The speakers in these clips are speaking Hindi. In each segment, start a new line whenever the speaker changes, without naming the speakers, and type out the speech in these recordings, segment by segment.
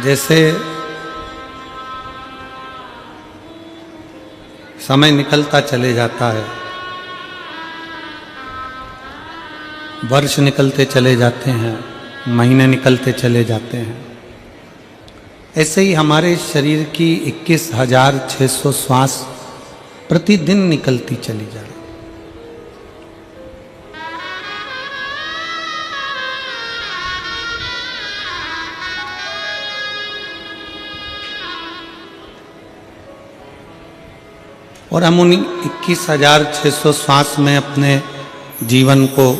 जैसे समय निकलता चले जाता है, वर्ष निकलते चले जाते हैं, महीने निकलते चले जाते हैं, ऐसे ही हमारे शरीर की 21,600 श्वास प्रतिदिन निकलती चली जा रही। और हम उन 21,600 श्वास में अपने जीवन को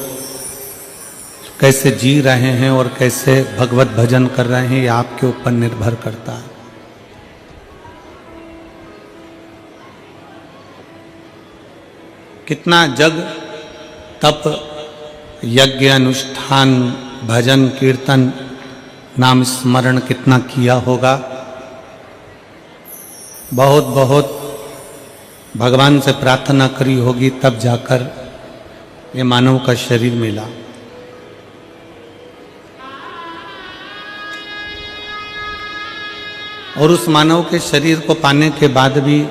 कैसे जी रहे हैं और कैसे भगवत भजन कर रहे हैं, ये आपके ऊपर निर्भर करता है। कितना जग तप यज्ञ अनुष्ठान भजन कीर्तन नाम स्मरण कितना किया होगा, बहुत बहुत भगवान से प्रार्थना करी होगी, तब जाकर ये मानव का शरीर मिला। और उस मानव के शरीर को पाने के बाद भी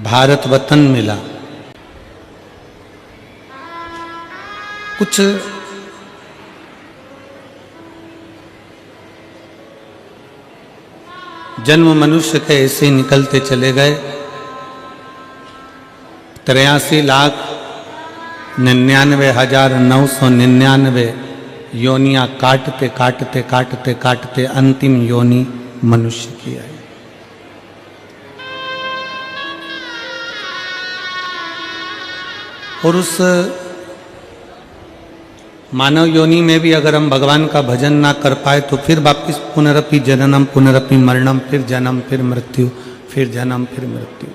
भारत वतन मिला। कुछ जन्म मनुष्य के ऐसे निकलते चले गए। 83,99,999 योनियां काटते काटते काटते काटते अंतिम योनि मनुष्य की आई। और उस मानव योनि में भी अगर हम भगवान का भजन ना कर पाए तो फिर वापिस पुनरपि जननम पुनरपि मरणम, फिर जन्म फिर मृत्यु, फिर जन्म फिर मृत्यु।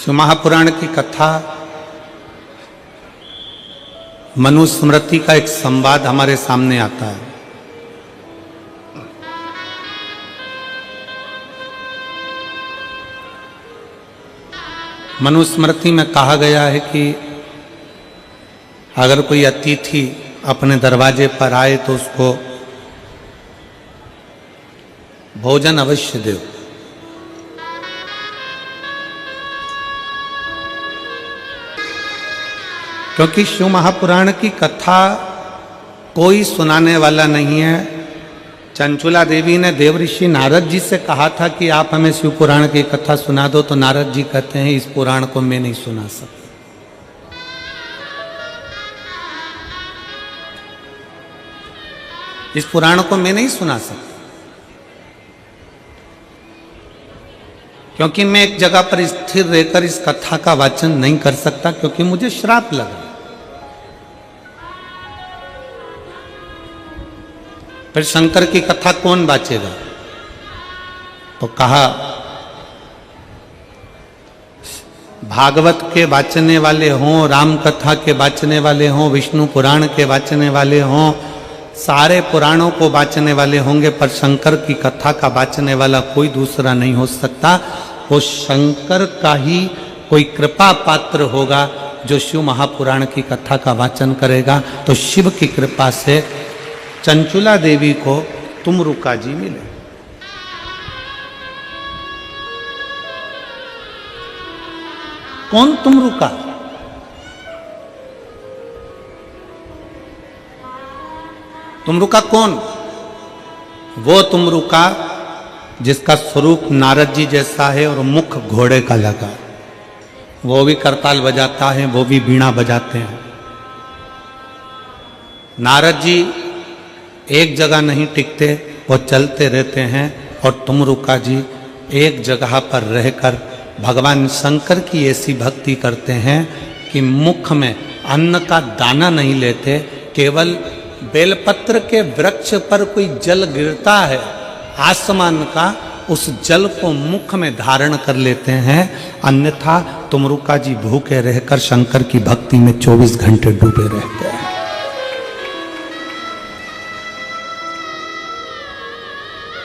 शिव महापुराण की कथा मनुस्मृति का एक संवाद हमारे सामने आता है। मनुस्मृति में कहा गया है कि अगर कोई अतिथि अपने दरवाजे पर आए तो उसको भोजन अवश्य दो। क्योंकि शिव महापुराण की कथा कोई सुनाने वाला नहीं है। चंचुला देवी ने देवऋषि नारद जी से कहा था कि आप हमें शिव पुराण की कथा सुना दो, तो नारद जी कहते हैं इस पुराण को मैं नहीं सुना सकता। इस पुराण को मैं नहीं सुना सकता, क्योंकि मैं एक जगह पर स्थिर रहकर इस कथा का वाचन नहीं कर सकता, क्योंकि मुझे श्राप लगा। फिर शंकर की कथा कौन बाचेगा? तो कहा भागवत के बाचने वाले हों, राम कथा के बाचने वाले हों, विष्णु पुराण के बाचने वाले हों, सारे पुराणों को बाचने वाले होंगे, पर शंकर की कथा का बाचने वाला कोई दूसरा नहीं हो सकता। वो शंकर का ही कोई कृपा पात्र होगा जो शिव महापुराण की कथा का वाचन करेगा। तो शिव की कृपा से चंचुला देवी को तुमरुका जी मिले। कौन तुमरुका? तुमरुका कौन? वो तुमरुका जिसका स्वरूप नारद जी जैसा है और मुख घोड़े का लगा। वो भी करताल बजाता है, वो भी बीणा बजाते हैं। नारद जी एक जगह नहीं टिकते, वो चलते रहते हैं। और तुमरुका जी एक जगह पर रहकर भगवान शंकर की ऐसी भक्ति करते हैं कि मुख में अन्न का दाना नहीं लेते। केवल बेलपत्र के वृक्ष पर कोई जल गिरता है आसमान का, उस जल को मुख में धारण कर लेते हैं। अन्यथा तुमरुका जी भूखे रहकर शंकर की भक्ति में 24 घंटे डूबे रहते हैं।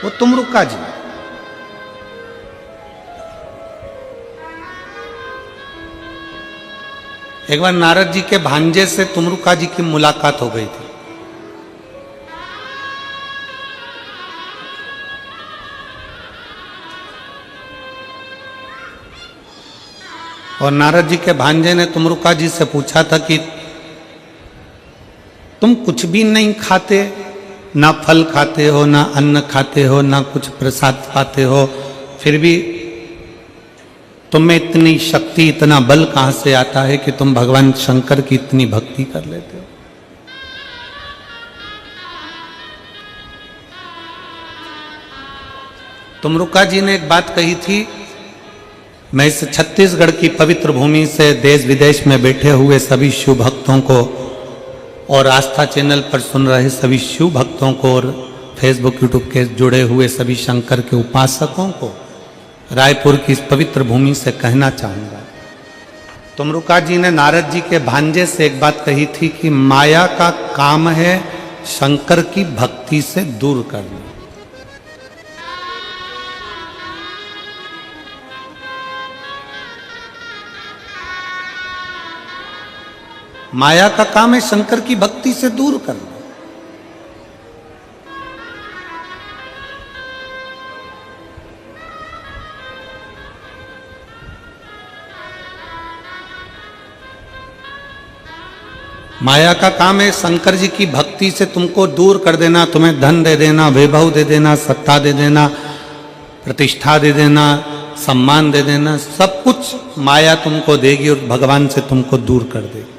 वो तुमरुका जी। एक बार नारद जी के भांजे से तुमरुका जी की मुलाकात हो गई थी। और नारद जी के भांजे ने तुमरुका जी से पूछा था कि तुम कुछ भी नहीं खाते, ना फल खाते हो, ना अन्न खाते हो, ना कुछ प्रसाद पाते हो, फिर भी तुम्हें इतनी शक्ति, इतना बल कहां से आता है कि तुम भगवान शंकर की इतनी भक्ति कर लेते हो। तुमरुका जी ने एक बात कही थी, मैं इस छत्तीसगढ़ की पवित्र भूमि से देश विदेश में बैठे हुए सभी शिव भक्तों को और आस्था चैनल पर सुन रहे सभी शिव भक्तों को और फेसबुक यूट्यूब के जुड़े हुए सभी शंकर के उपासकों को रायपुर की इस पवित्र भूमि से कहना चाहूंगा। तुमरुका जी ने नारद जी के भांजे से एक बात कही थी कि माया का काम है शंकर की भक्ति से दूर करना। माया का काम है शंकर की भक्ति से दूर करना। माया का काम है शंकर जी की भक्ति से तुमको दूर कर देना, तुम्हें धन दे देना, वैभव दे देना, सत्ता दे देना, प्रतिष्ठा दे देना, सम्मान दे देना, सब कुछ माया तुमको देगी और भगवान से तुमको दूर कर देगी,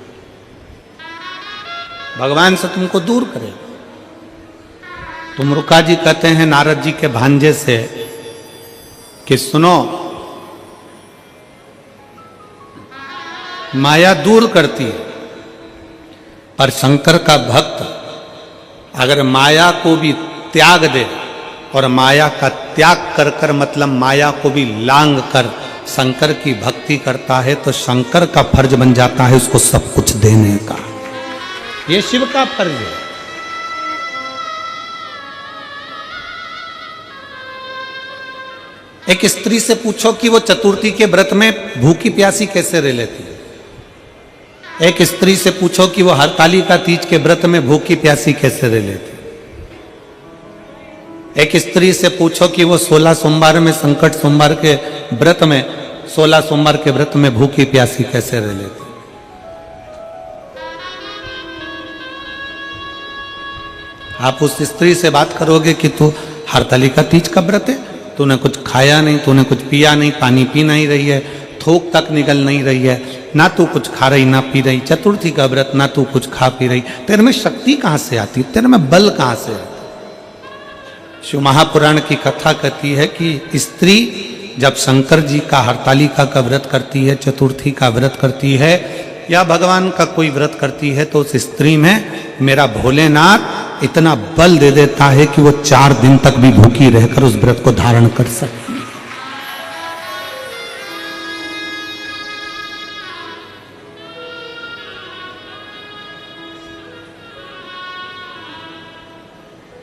भगवान से तुमको दूर करेगा। तुमरुका जी कहते हैं नारद जी के भांजे से कि सुनो, माया दूर करती है, पर शंकर का भक्त अगर माया को भी त्याग दे और माया का त्याग कर कर मतलब माया को भी लांग कर शंकर की भक्ति करता है तो शंकर का फर्ज बन जाता है उसको सब कुछ देने का। ये शिव का फर्ज है। एक स्त्री से पूछो कि वो चतुर्थी के व्रत में भूखी प्यासी कैसे रह लेती है। एक स्त्री से पूछो कि वो हरतालिका तीज के व्रत में भूखी प्यासी कैसे रह लेती। एक स्त्री से पूछो कि वो 16 सोमवार में संकट सोमवार के व्रत में 16 सोमवार के व्रत में भूखी प्यासी कैसे रह लेती। आप उस स्त्री से बात करोगे कि तू हरतालिका तीज का व्रत है, तूने कुछ खाया नहीं, तूने कुछ पिया नहीं, पानी पी नहीं रही है, थूक तक निकल नहीं रही है, ना तू कुछ खा रही ना पी रही, चतुर्थी का व्रत ना तू कुछ खा पी रही, तेरे में शक्ति कहां से आती, तेरे में बल कहां से आता। शिव महापुराण की कथा कहती है कि स्त्री जब शंकर जी का हरतालिका का व्रत करती है, चतुर्थी का व्रत करती है या भगवान का कोई व्रत करती है तो उस स्त्री में मेरा भोलेनाथ इतना बल दे देता है कि वो 4 दिन तक भी भूखी रहकर उस व्रत को धारण कर सकती है।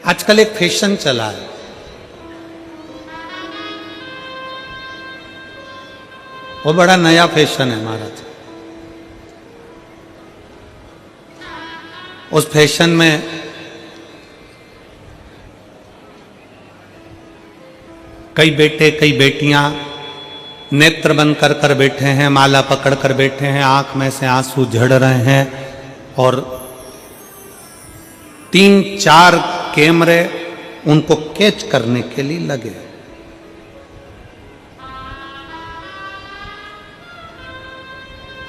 आजकल एक फैशन चला है, वो बड़ा नया फैशन है महाराज। उस फैशन में कई बेटे कई बेटियां नेत्र बंद कर कर बैठे हैं, माला पकड़ कर बैठे हैं, आंख में से आंसू झड़ रहे हैं और 3-4 कैमरे उनको कैच करने के लिए लगे।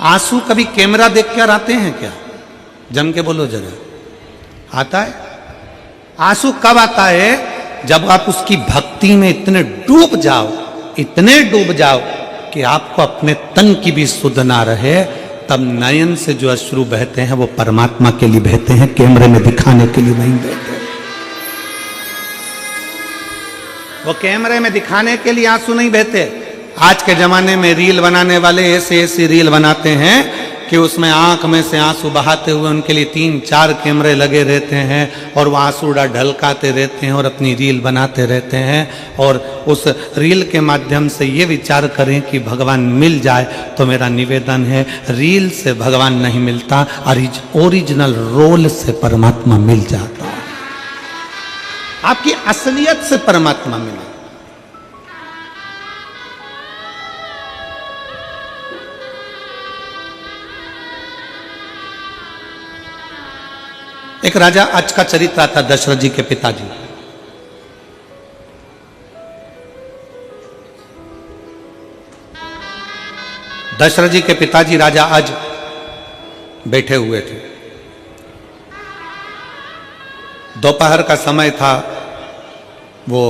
आंसू कभी कैमरा देख कर आते हैं क्या? जम के बोलो जरा, आता है? आंसू कब आता है? जब आप उसकी भक्ति में इतने डूब जाओ, इतने डूब जाओ कि आपको अपने तन की भी सुध ना रहे, तब नयन से जो अश्रु बहते हैं वो परमात्मा के लिए बहते हैं, कैमरे में दिखाने के लिए नहीं बहते। वो कैमरे में दिखाने के लिए आंसू नहीं बहते। आज के जमाने में रील बनाने वाले ऐसे ऐसी रील बनाते हैं कि उसमें आंख में से आंसू बहाते हुए उनके लिए 3-4 कैमरे लगे रहते हैं और वो आंसू ढलकाते रहते हैं और अपनी रील बनाते रहते हैं और उस रील के माध्यम से ये विचार करें कि भगवान मिल जाए। तो मेरा निवेदन है, रील से भगवान नहीं मिलता, ओरिजिनल रोल से परमात्मा मिल जाता है। आपकी असलियत से परमात्मा मिले। एक राजा अज का चरित्र आता दशरथ जी के पिताजी। दशरथ जी के पिताजी राजा अज बैठे हुए थे। दोपहर का समय था, वो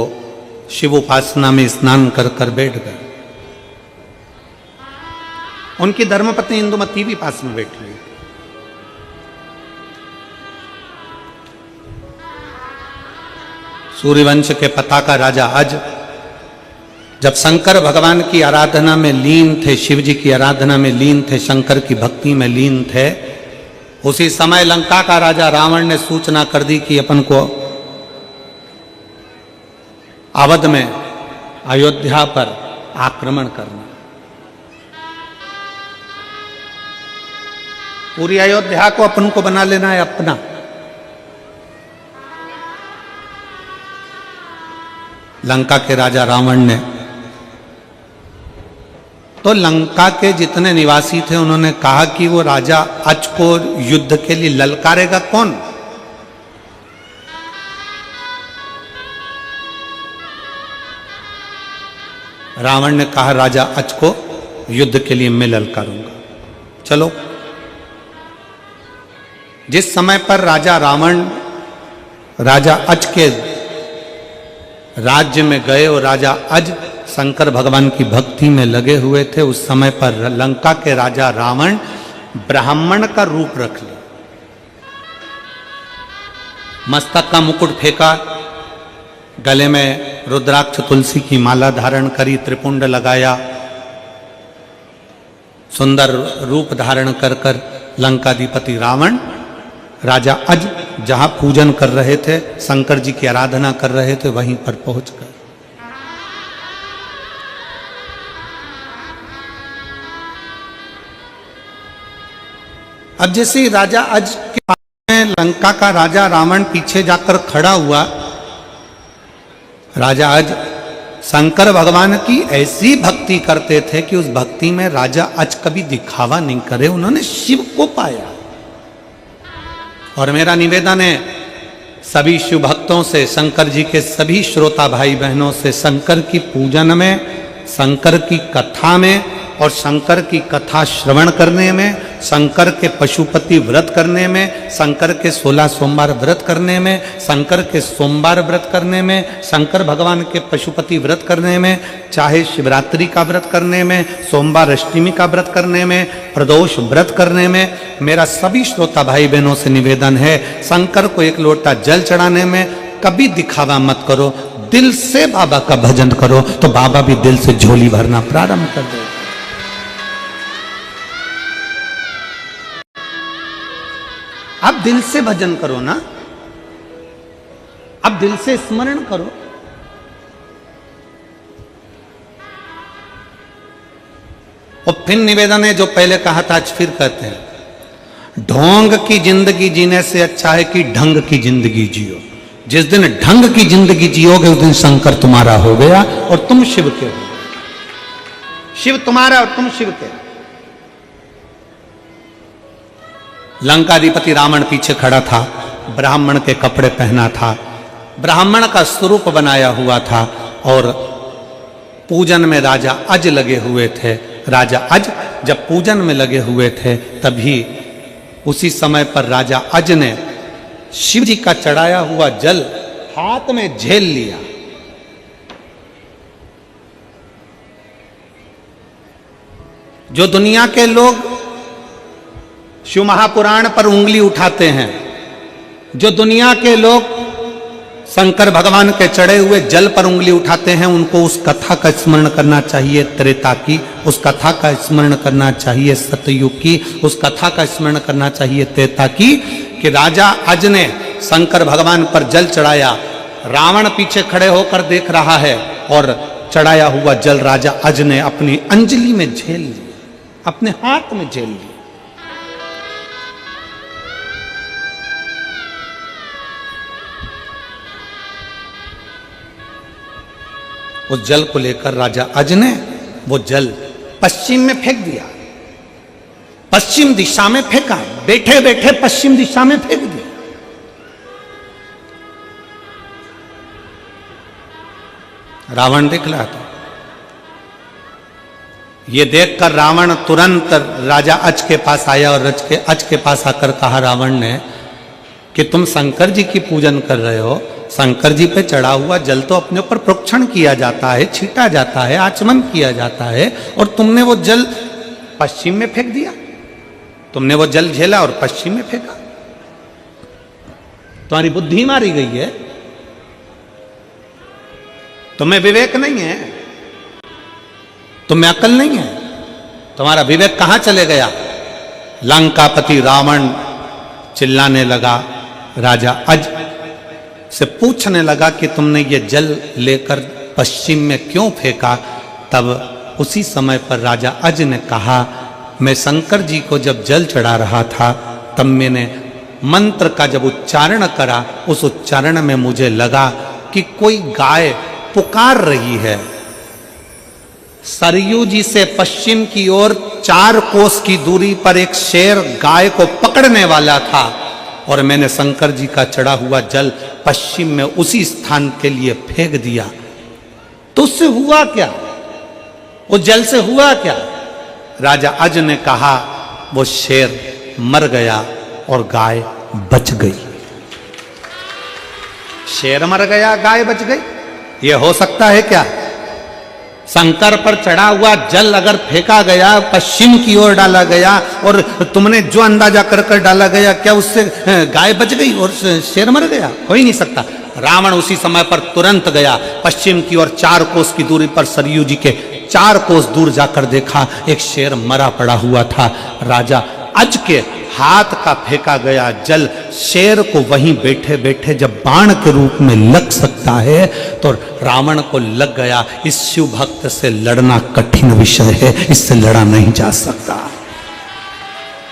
शिव उपासना में स्नान कर कर बैठ गए। उनकी धर्मपत्नी इंदुमती भी पास में बैठी हुई। सूर्यवंश के पताका राजा अज जब शंकर भगवान की आराधना में लीन थे, शिव जी की आराधना में लीन थे, शंकर की भक्ति में लीन थे, उसी समय लंका का राजा रावण ने सूचना कर दी कि अपन को अवध में अयोध्या पर आक्रमण करना। पूरी अयोध्या को अपन को बना लेना है अपना। लंका के राजा रावण ने तो लंका के जितने निवासी थे उन्होंने कहा कि वो राजा अज को युद्ध के लिए ललकारेगा कौन? रावण ने कहा राजा अज को युद्ध के लिए मैं ललकारूंगा। चलो, जिस समय पर राजा रावण राजा अज के राज्य में गए और राजा अज शंकर भगवान की भक्ति में लगे हुए थे, उस समय पर लंका के राजा रावण ब्राह्मण का रूप रख लिया। मस्तक का मुकुट फेंका, गले में रुद्राक्ष तुलसी की माला धारण करी, त्रिपुंड लगाया, सुंदर रूप धारण कर कर लंकाधिपति रावण राजा अज जहां पूजन कर रहे थे, शंकर जी की आराधना कर रहे थे, वहीं पर पहुंच गए। अब जैसे राजा अज के पास में लंका का राजा रावण पीछे जाकर खड़ा हुआ, राजा अज शंकर भगवान की ऐसी भक्ति करते थे कि उस भक्ति में राजा अज कभी दिखावा नहीं करे, उन्होंने शिव को पाया। और मेरा निवेदन है सभी शिव भक्तों से, शंकर जी के सभी श्रोता भाई बहनों से, शंकर की पूजन में, शंकर की कथा में और शंकर की कथा श्रवण करने में, शंकर के पशुपति व्रत करने में, शंकर के 16 सोमवार व्रत करने में, शंकर के सोमवार व्रत करने में, शंकर भगवान के पशुपति व्रत करने में, चाहे शिवरात्रि का व्रत करने में, सोमवार अष्टमी का व्रत करने में, प्रदोष व्रत करने में, मेरा सभी श्रोता भाई बहनों से निवेदन है, शंकर को एक लोटा जल चढ़ाने में कभी दिखावा मत करो, दिल से बाबा का भजन करो, तो बाबा भी दिल से झोली भरना प्रारंभ कर दे। अब दिल से भजन करो ना, अब दिल से स्मरण करो। और फिर निवेदन है जो पहले कहा था आज फिर कहते हैं, ढोंग की जिंदगी जीने से अच्छा है कि ढंग की जिंदगी जियो। जिस दिन ढंग की जिंदगी जियोगे उस दिन शंकर तुम्हारा हो गया और तुम शिव के हो। शिव तुम्हारा और तुम शिव के। लंकाधिपति रावण पीछे खड़ा था, ब्राह्मण के कपड़े पहना था, ब्राह्मण का स्वरूप बनाया हुआ था और पूजन में राजा अज लगे हुए थे। राजा अज जब पूजन में लगे हुए थे तभी उसी समय पर राजा अज ने शिव जी का चढ़ाया हुआ जल हाथ में झेल लिया। जो दुनिया के लोग शिव महापुराण पर उंगली उठाते हैं, जो दुनिया के लोग शंकर भगवान के चढ़े हुए जल पर उंगली उठाते हैं, उनको उस कथा का स्मरण करना चाहिए त्रेता की, उस कथा का स्मरण करना चाहिए सतयुग की, उस कथा का स्मरण करना चाहिए त्रेता की कि राजा अज ने शंकर भगवान पर जल चढ़ाया। रावण पीछे खड़े होकर देख रहा है और चढ़ाया हुआ जल राजा अज ने अपनी अंजलि में झेल लिया, अपने हाथ में झेल लिया। उस जल को लेकर राजा अज ने वो जल पश्चिम में फेंक दिया, पश्चिम दिशा में फेंका, बैठे बैठे पश्चिम दिशा में फेंक दिया। रावण देख रहा था। ये देखकर रावण तुरंत राजा अज के पास आया और अज के पास आकर कहा रावण ने कि तुम शंकर जी की पूजन कर रहे हो, शंकर जी पे चढ़ा हुआ जल तो अपने ऊपर प्रोक्षण किया जाता है, छीटा जाता है, आचमन किया जाता है, और तुमने वो जल पश्चिम में फेंक दिया। तुमने वो जल झेला और पश्चिम में फेंका। तुम्हारी बुद्धि मारी गई है, तुम्हें विवेक नहीं है, तुम्हें अकल नहीं है, तुम्हारा विवेक कहां चले गया। लंकापति रावण चिल्लाने लगा, राजा अज से पूछने लगा कि तुमने ये जल लेकर पश्चिम में क्यों फेंका। तब उसी समय पर राजा अज ने कहा, मैं शंकर जी को जब जल चढ़ा रहा था तब मैंने मंत्र का जब उच्चारण करा, उस उच्चारण में मुझे लगा कि कोई गाय पुकार रही है। सरयू जी से पश्चिम की ओर 4 कोस की दूरी पर एक शेर गाय को पकड़ने वाला था और मैंने शंकर जी का चढ़ा हुआ जल पश्चिम में उसी स्थान के लिए फेंक दिया। तो उससे हुआ क्या, उस जल से हुआ क्या। राजा अज ने कहा, वो शेर मर गया और गाय बच गई। शेर मर गया, गाय बच गई, ये हो सकता है क्या। शंकर पर चढ़ा हुआ जल अगर फेंका गया, पश्चिम की ओर डाला गया और तुमने जो अंदाजा कर कर डाला गया, क्या उससे गाय बच गई और शेर मर गया। हो ही नहीं सकता। रावण उसी समय पर तुरंत गया, पश्चिम की ओर 4 कोस की दूरी पर सरयू जी के 4 कोस दूर जाकर देखा, एक शेर मरा पड़ा हुआ था। राजा अज के हाथ का फेंका गया जल शेर को वहीं बैठे बैठे जब बाण के रूप में लग सकता है तो रावण को लग गया। इस शिव भक्त से लड़ना कठिन विषय है, इससे लड़ा नहीं जा सकता।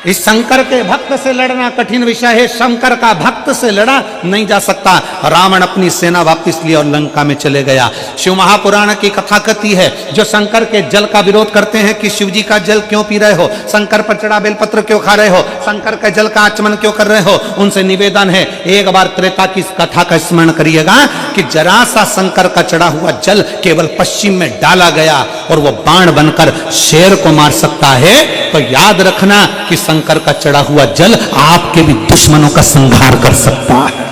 इस शंकर के भक्त से लड़ना कठिन विषय है, शंकर का भक्त से लड़ा नहीं जा सकता। रावण अपनी सेना वापस लिया और लंका में चले गया। शिव महापुराण की कथा कहती है, जो शंकर के जल का विरोध करते हैं कि शिव जी का जल क्यों पी रहे हो, शंकर पर चढ़ा बेलपत्र क्यों खा रहे हो, शंकर के जल का आचमन क्यों कर रहे हो, उनसे निवेदन है एक बार त्रेता की कथा का स्मरण करिएगा कि जरा सा शंकर का चढ़ा हुआ जल केवल पश्चिम में डाला गया और वो बाण बनकर शेर को मार सकता है। तो याद रखना कि शंकर का चढ़ा हुआ जल आपके भी दुश्मनों का संहार कर सकता है।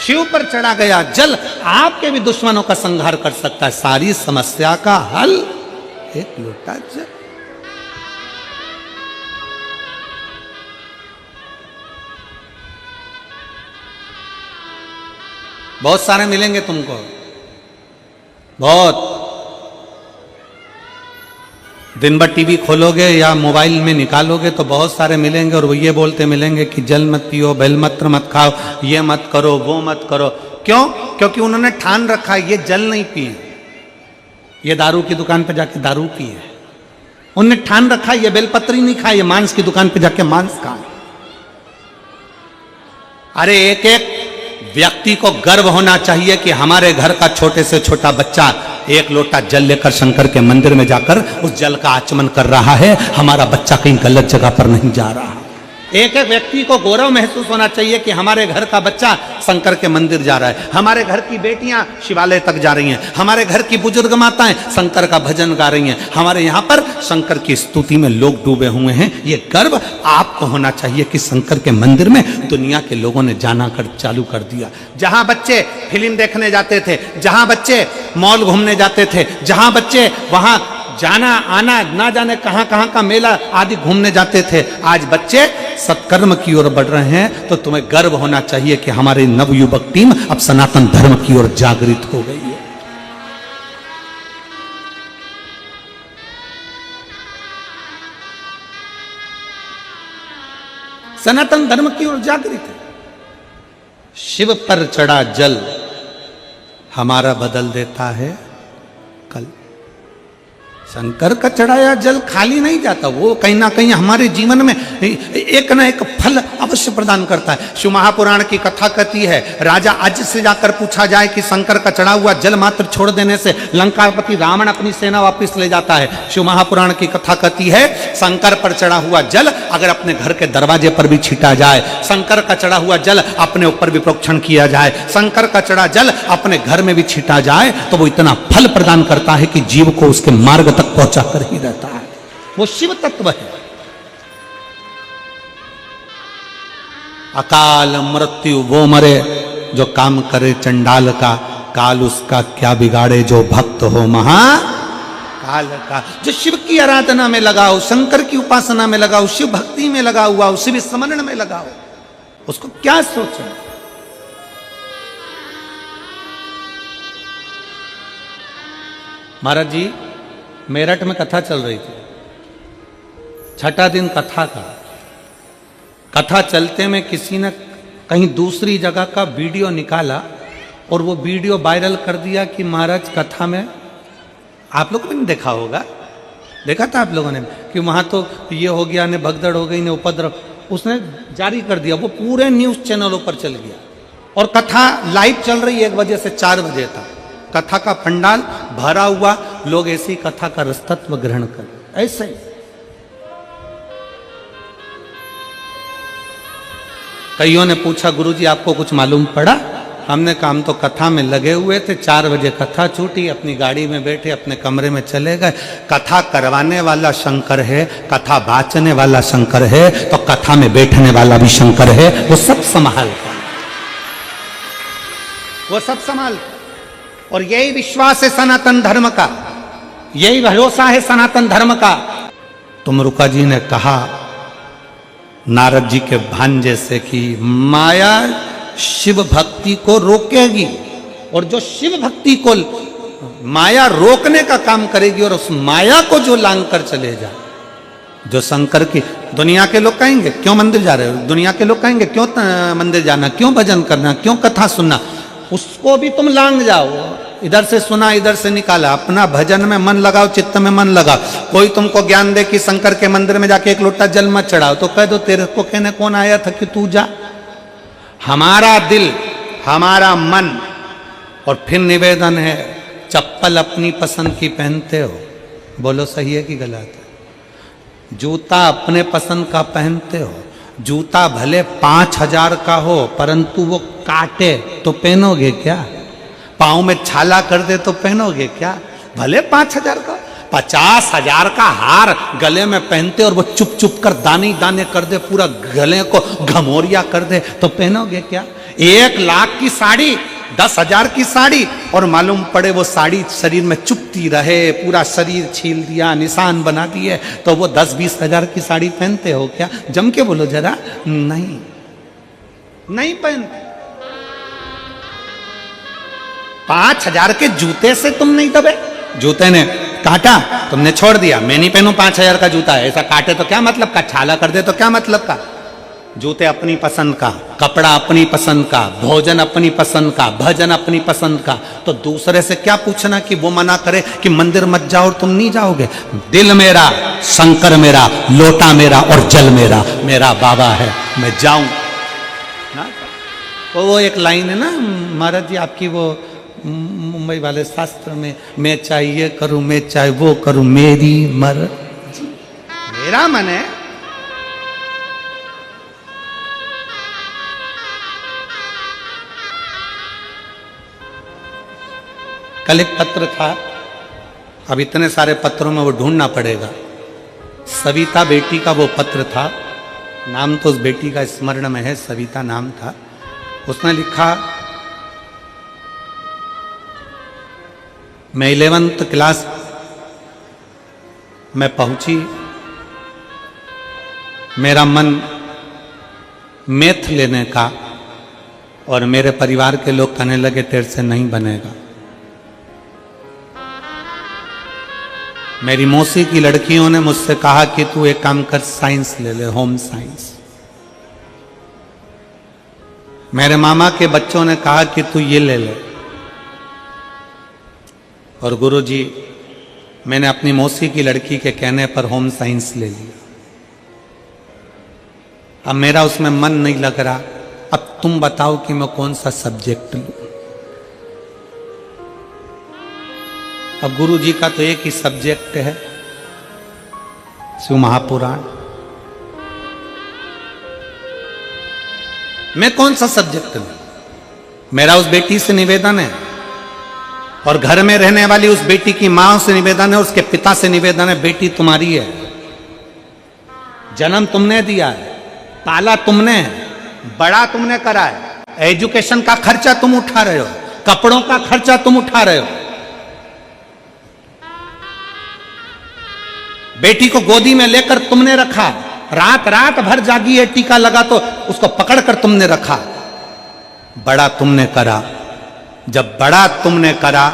शिव पर चढ़ा गया जल आपके भी दुश्मनों का संहार कर सकता है। सारी समस्या का हल एक लोटा जल। बहुत सारे मिलेंगे तुमको, बहुत। दिन भर टीवी खोलोगे या मोबाइल में निकालोगे तो बहुत सारे मिलेंगे और वो ये बोलते मिलेंगे कि जल मत पियो, बेलपत्र मत खाओ, ये मत करो, वो मत करो। क्यों? क्योंकि उन्होंने ठान रखा है ये जल नहीं पिए, ये दारू की दुकान पे जाके दारू पिए। उन्होंने ठान रखा है ये बेलपत्री नहीं खाए, ये मांस की दुकान पे जाके मांस खाए। अरे एक एक व्यक्ति को गर्व होना चाहिए कि हमारे घर का छोटे से छोटा बच्चा एक लोटा जल लेकर शंकर के मंदिर में जाकर उस जल का आचमन कर रहा है। हमारा बच्चा कहीं गलत जगह पर नहीं जा रहा। एक एक व्यक्ति को गौरव महसूस होना चाहिए कि हमारे घर का बच्चा शंकर के मंदिर जा रहा है, हमारे घर की बेटियां शिवालय तक जा रही हैं, हमारे घर की बुजुर्ग माताएं शंकर का भजन गा रही हैं, हमारे यहाँ पर शंकर की स्तुति में लोग डूबे हुए हैं। ये गर्व आपको होना चाहिए कि शंकर के मंदिर में दुनिया के लोगों ने जाना चालू कर दिया। जहां बच्चे फिल्म देखने जाते थे, जहां बच्चे मॉल घूमने जाते थे, जहां बच्चे वहां जाना आना ना जाने कहां कहां का मेला आदि घूमने जाते थे, आज बच्चे सत्कर्म की ओर बढ़ रहे हैं, तो तुम्हें गर्व होना चाहिए कि हमारी नवयुवक टीम अब सनातन धर्म की ओर जागृत हो गई है। सनातन धर्म की ओर जागृत है। शिव पर चढ़ा जल हमारा बदल देता है कल। शंकर का चढ़ाया जल खाली नहीं जाता, वो कहीं ना कहीं हमारे जीवन में एक ना एक फल अवश्य प्रदान करता है। शिव महापुराण की कथा कहती है, राजा अज से जाकर पूछा जाए कि शंकर का चढ़ा हुआ जल मात्र छोड़ देने से लंकापति रावण अपनी सेना वापस ले जाता है। शिव महापुराण की कथा कहती है, शंकर पर चढ़ा हुआ जल अगर अपने घर के दरवाजे पर भी छिटा जाए, शंकर का चढ़ा हुआ जल अपने ऊपर भी प्रोक्षण किया जाए, शंकर का चढ़ा जल अपने घर में भी छिटा जाए, तो वो इतना फल प्रदान करता है कि जीव को उसके मार्ग पहुंचा कर ही रहता है। वो शिव तत्व है। अकाल मृत्यु वो मरे जो काम करे चंडाल का, काल उसका क्या बिगाड़े जो भक्त हो महाकाल का। जो शिव की आराधना में लगाओ, शंकर की उपासना में लगाओ, शिव भक्ति में लगा हुआ हो, शिव स्मरण में लगाओ, उसको क्या सोचो। महाराज जी मेरठ में कथा चल रही थी, छठा दिन कथा का। कथा चलते में किसी ने कहीं दूसरी जगह का वीडियो निकाला और वो वीडियो वायरल कर दिया कि महाराज कथा में, आप लोगों ने भी देखा होगा, देखा था आप लोगों ने कि वहाँ तो ये हो गया, ने भगदड़ हो गई, ने उपद्रव, उसने जारी कर दिया। वो पूरे न्यूज़ चैनलों पर चल गया और कथा लाइव चल रही 1 बजे से 4 बजे तक। कथा का पंडाल भरा हुआ, लोग ऐसी कथा का रसतत्व ग्रहण कर ऐसे। कईयों ने पूछा गुरुजी आपको कुछ मालूम पड़ा? हमने कहा हम तो कथा में लगे हुए थे, 4 बजे कथा छूटी, अपनी गाड़ी में बैठे अपने कमरे में चले गए। कथा करवाने वाला शंकर है, कथा बाचने वाला शंकर है, तो कथा में बैठने वाला भी शंकर है। वो सब संभालता, वो सब संभालता। और यही विश्वास है सनातन धर्म का, यही भरोसा है सनातन धर्म का। तुमरुका जी ने कहा नारद जी के भांजे से कि माया शिव भक्ति को रोकेगी, और जो शिव भक्ति को माया रोकने का काम करेगी और उस माया को जो लांग कर चले जाए, जो शंकर की, दुनिया के लोग कहेंगे क्यों मंदिर जा रहे हो, दुनिया के लोग कहेंगे क्यों मंदिर जाना, क्यों भजन करना, क्यों कथा सुनना, उसको भी तुम लांग जाओ। इधर से सुना इधर से निकाला, अपना भजन में मन लगाओ, चित्त में मन लगाओ। कोई तुमको ज्ञान दे कि शंकर के मंदिर में जाके 1 लोटा जल मत चढ़ाओ, तो कह दो तेरे को कहने कौन आया था कि तू जा। हमारा दिल, हमारा मन। और फिर निवेदन है, चप्पल अपनी पसंद की पहनते हो, बोलो सही है कि गलत है? जूता अपने पसंद का पहनते हो, जूता भले 5000 का हो परंतु वो काटे तो पहनोगे क्या? पाँव में छाला कर दे तो पहनोगे क्या? भले 5000 का, 50,000 का हार गले में पहनते और वो चुप चुप कर दाने दाने कर दे, पूरा गले को घमोरिया कर दे तो पहनोगे क्या? 1 लाख की साड़ी, 10,000 की साड़ी, और मालूम पड़े वो साड़ी शरीर में चुपती रहे, पूरा शरीर छील दिया, निशान बना दिए, तो वो 10-20 हजार की साड़ी पहनते हो क्या? जम के बोलो जरा। नहीं, नहीं पहनते। 5,000 के जूते से तुम नहीं दबे। जूते ने काटा, तुमने छोड़ दिया, मैं नहीं पहनूं 5,000 का जूता है, ऐसा काटे तो क्या मतलब का, छाला कर दे तो क्या मतलब का? जूते अपनी पसंद का, कपड़ा अपनी पसंद का, भोजन अपनी पसंद का, भजन अपनी पसंद का, तो दूसरे से क्या पूछना कि वो मना करे कि मंदिर मत जाओ और तुम नहीं जाओगे? दिल मेरा, शंकर मेरा, लोटा मेरा और जल मेरा, मेरा बाबा है, मैं जाऊं ना। तो वो एक लाइन है ना महाराज जी आपकी, वो मुंबई वाले शास्त्र में, मैं चाहे ये करूं, मैं चाहे वो करूं, मेरी मर्जी, मेरा मन है। कल एक पत्र था, अब इतने सारे पत्रों में वो ढूंढना पड़ेगा। सविता बेटी का वो पत्र था, नाम तो उस बेटी का स्मरण में है, सविता नाम था। उसने लिखा, मैं 11th क्लास में पहुंची, मेरा मन मेथ लेने का, और मेरे परिवार के लोग कहने लगे तेरे से नहीं बनेगा। मेरी मौसी की लड़कियों ने मुझसे कहा कि तू एक काम कर, साइंस ले ले, होम साइंस। मेरे मामा के बच्चों ने कहा कि तू ये ले ले। और गुरुजी, मैंने अपनी मौसी की लड़की के कहने पर होम साइंस ले लिया। अब मेरा उसमें मन नहीं लग रहा। अब तुम बताओ कि मैं कौन सा सब्जेक्ट लूं। अब गुरुजी का तो एक ही सब्जेक्ट है, शिव महापुराण। मैं कौन सा सब्जेक्ट लूं? मेरा उस बेटी से निवेदन है, और घर में रहने वाली उस बेटी की मां से निवेदन है, उसके पिता से निवेदन है, बेटी तुम्हारी है, जन्म तुमने दिया है, पाला तुमने है, बड़ा तुमने करा है, एजुकेशन का खर्चा तुम उठा रहे हो, कपड़ों का खर्चा तुम उठा रहे हो। बेटी को गोदी में लेकर तुमने रखा, रात रात भर जागी है, टीका लगा तो उसको पकड़कर तुमने रखा। बड़ा तुमने करा। जब बड़ा तुमने करा,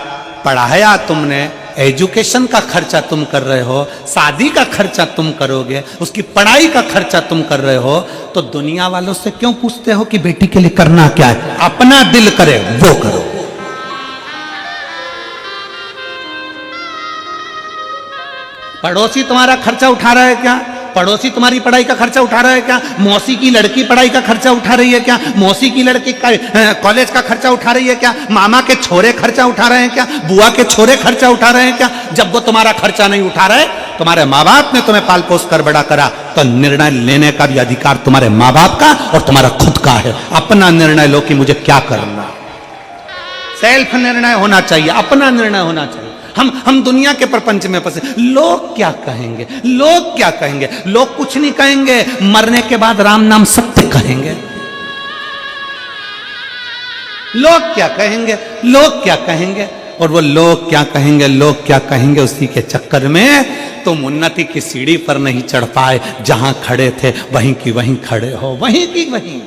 पढ़ाया तुमने, एजुकेशन का खर्चा तुम कर रहे हो, शादी का खर्चा तुम करोगे, उसकी पढ़ाई का खर्चा तुम कर रहे हो, तो दुनिया वालों से क्यों पूछते हो कि बेटी के लिए करना क्या है? अपना दिल करे वो करो। पड़ोसी तुम्हारा खर्चा उठा रहा है क्या? पड़ोसी तुम्हारी पढ़ाई का खर्चा उठा रहा है क्या? मौसी की लड़की पढ़ाई का खर्चा उठा रही है क्या? मौसी की लड़की कॉलेज का खर्चा उठा रही है क्या? मामा के छोरे खर्चा उठा रहे हैं क्या? बुआ के छोरे खर्चा उठा रहे हैं क्या? जब वो तुम्हारा खर्चा नहीं उठा रहे, तुम्हारे माँ बाप ने तुम्हें पाल पोस कर बड़ा करा, तो निर्णय लेने का भी अधिकार तुम्हारे माँ बाप का और तुम्हारा खुद का है। अपना निर्णय लो कि मुझे क्या करना। सेल्फ निर्णय होना चाहिए, अपना निर्णय होना चाहिए। हम दुनिया के प्रपंच में फंसे। लोग क्या कहेंगे, लोग क्या कहेंगे? लोग कुछ नहीं कहेंगे, मरने के बाद राम नाम सत्य कहेंगे। लोग क्या कहेंगे, लोग क्या कहेंगे? और वो लोग क्या कहेंगे, लोग क्या कहेंगे, उसी के चक्कर में तुम उन्नति की सीढ़ी पर नहीं चढ़ पाए। जहां खड़े थे वहीं की वहीं खड़े हो, वहीं की वहीं।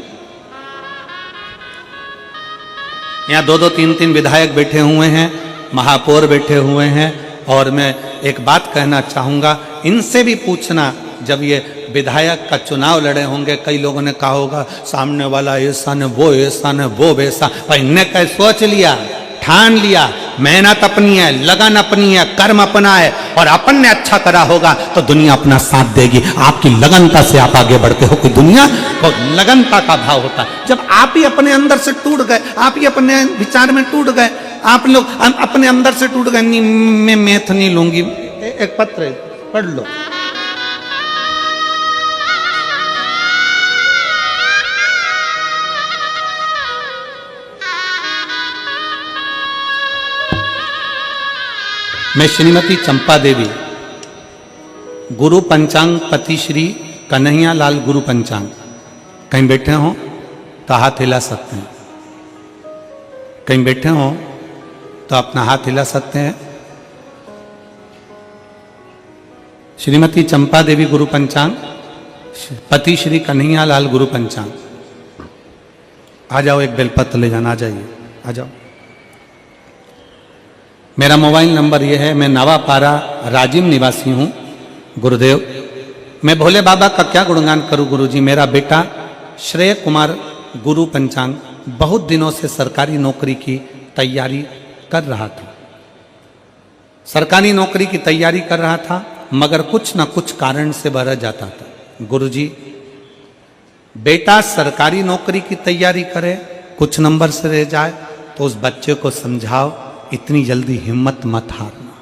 यहां 2-2, 3-3 विधायक बैठे हुए हैं, महापौर बैठे हुए हैं, और मैं एक बात कहना चाहूंगा, इनसे भी पूछना, जब ये विधायक का चुनाव लड़े होंगे, कई लोगों ने कहा होगा सामने वाला ऐसा ने, वो ऐसा ने, वो वैसा। भाई इनने कह सोच लिया, ठान लिया, मेहनत अपनी है, लगन अपनी है, कर्म अपना है, और अपन ने अच्छा करा होगा तो दुनिया अपना साथ देगी। आपकी लगनता से आप आगे बढ़ते हो, कोई दुनिया को लगनता का भाव होता है। जब आप ही अपने अंदर से टूट गए, आप ही अपने विचार में टूट गए, आप लोग अपने अंदर से टूट गए, नहीं मैं मेथ नहीं लूंगी। एक पत्र है, पढ़ लो। मैं श्रीमती चंपा देवी, गुरु पंचांग पति श्री कन्हैया लाल गुरु पंचांग, कहीं बैठे हो तो हाथ हिला सकते हैं, कहीं बैठे हो तो अपना हाथ हिला सकते हैं। श्रीमती चंपा देवी गुरु पंचांग, पति श्री कन्हैया लाल गुरु पंचांग। आ जाओ, एक बेलपत्र ले जाना, आ जाइए, आ जाओ। मेरा मोबाइल नंबर यह है, मैं नवापारा राजिम निवासी हूँ। गुरुदेव, मैं भोले बाबा का क्या गुणगान करूँ गुरुजी। मेरा बेटा श्रेय कुमार गुरु पंचांग बहुत दिनों से सरकारी नौकरी की तैयारी कर रहा था, सरकारी नौकरी की तैयारी कर रहा था, मगर कुछ ना कुछ कारण से बरह जाता था। गुरुजी, बेटा सरकारी नौकरी की तैयारी करे, कुछ नंबर से रह जाए तो उस बच्चे को समझाओ, इतनी जल्दी हिम्मत मत हारना,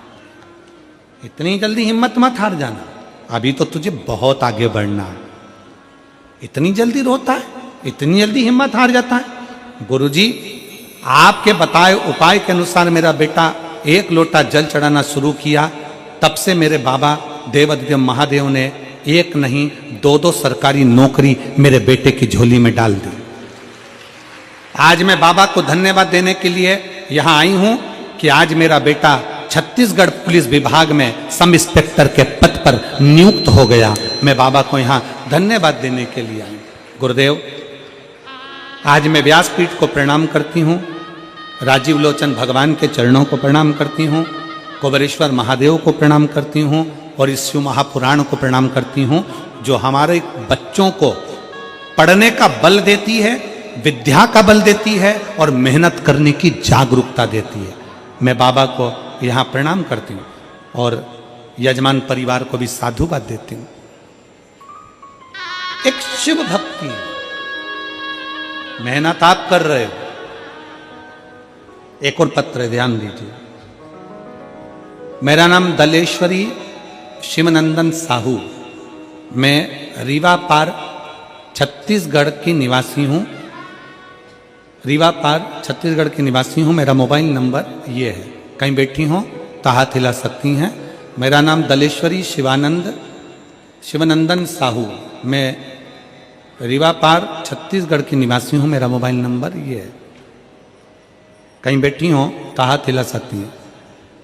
इतनी जल्दी हिम्मत मत हार जाना, अभी तो तुझे बहुत आगे बढ़ना है। इतनी जल्दी रोता है, इतनी जल्दी हिम्मत हार जाता है। गुरुजी, आपके बताए उपाय के अनुसार मेरा बेटा 1 लोटा जल चढ़ाना शुरू किया, तब से मेरे बाबा देवादिदेव महादेव ने 1 नहीं 2-2 सरकारी नौकरी मेरे बेटे की झोली में डाल दी। आज मैं बाबा को धन्यवाद देने के लिए यहाँ आई हूँ कि आज मेरा बेटा छत्तीसगढ़ पुलिस विभाग में सब इंस्पेक्टर के पद पर नियुक्त हो गया। मैं बाबा को यहाँ धन्यवाद देने के लिए आई। गुरुदेव, आज मैं व्यासपीठ को प्रणाम करती हूँ, राजीव लोचन भगवान के चरणों को प्रणाम करती हूँ, कुबेरेश्वर महादेव को प्रणाम करती हूँ और इस शिव महापुराण को प्रणाम करती हूँ जो हमारे बच्चों को पढ़ने का बल देती है, विद्या का बल देती है और मेहनत करने की जागरूकता देती है। मैं बाबा को यहाँ प्रणाम करती हूँ और यजमान परिवार को भी साधुवाद देती हूँ। एक शिव भक्ति, मेहनत आप कर रहे हो। एक और पत्र ध्यान दीजिए। मेरा नाम दलेश्वरी शिवनंदन साहू, मैं रीवा पार छत्तीसगढ़ की निवासी हूँ। रीवा पार छत्तीसगढ़ की निवासी हूँ। मेरा मोबाइल नंबर ये है, कहीं बैठी हो तो हाथ हिला सकती हैं। मेरा नाम दलेश्वरी शिवनंदन साहू, मैं रीवा पार छत्तीसगढ़ की निवासी हूँ। मेरा मोबाइल नंबर ये है, कहीं बैठी हो तो हाथ हिला सकती हैं।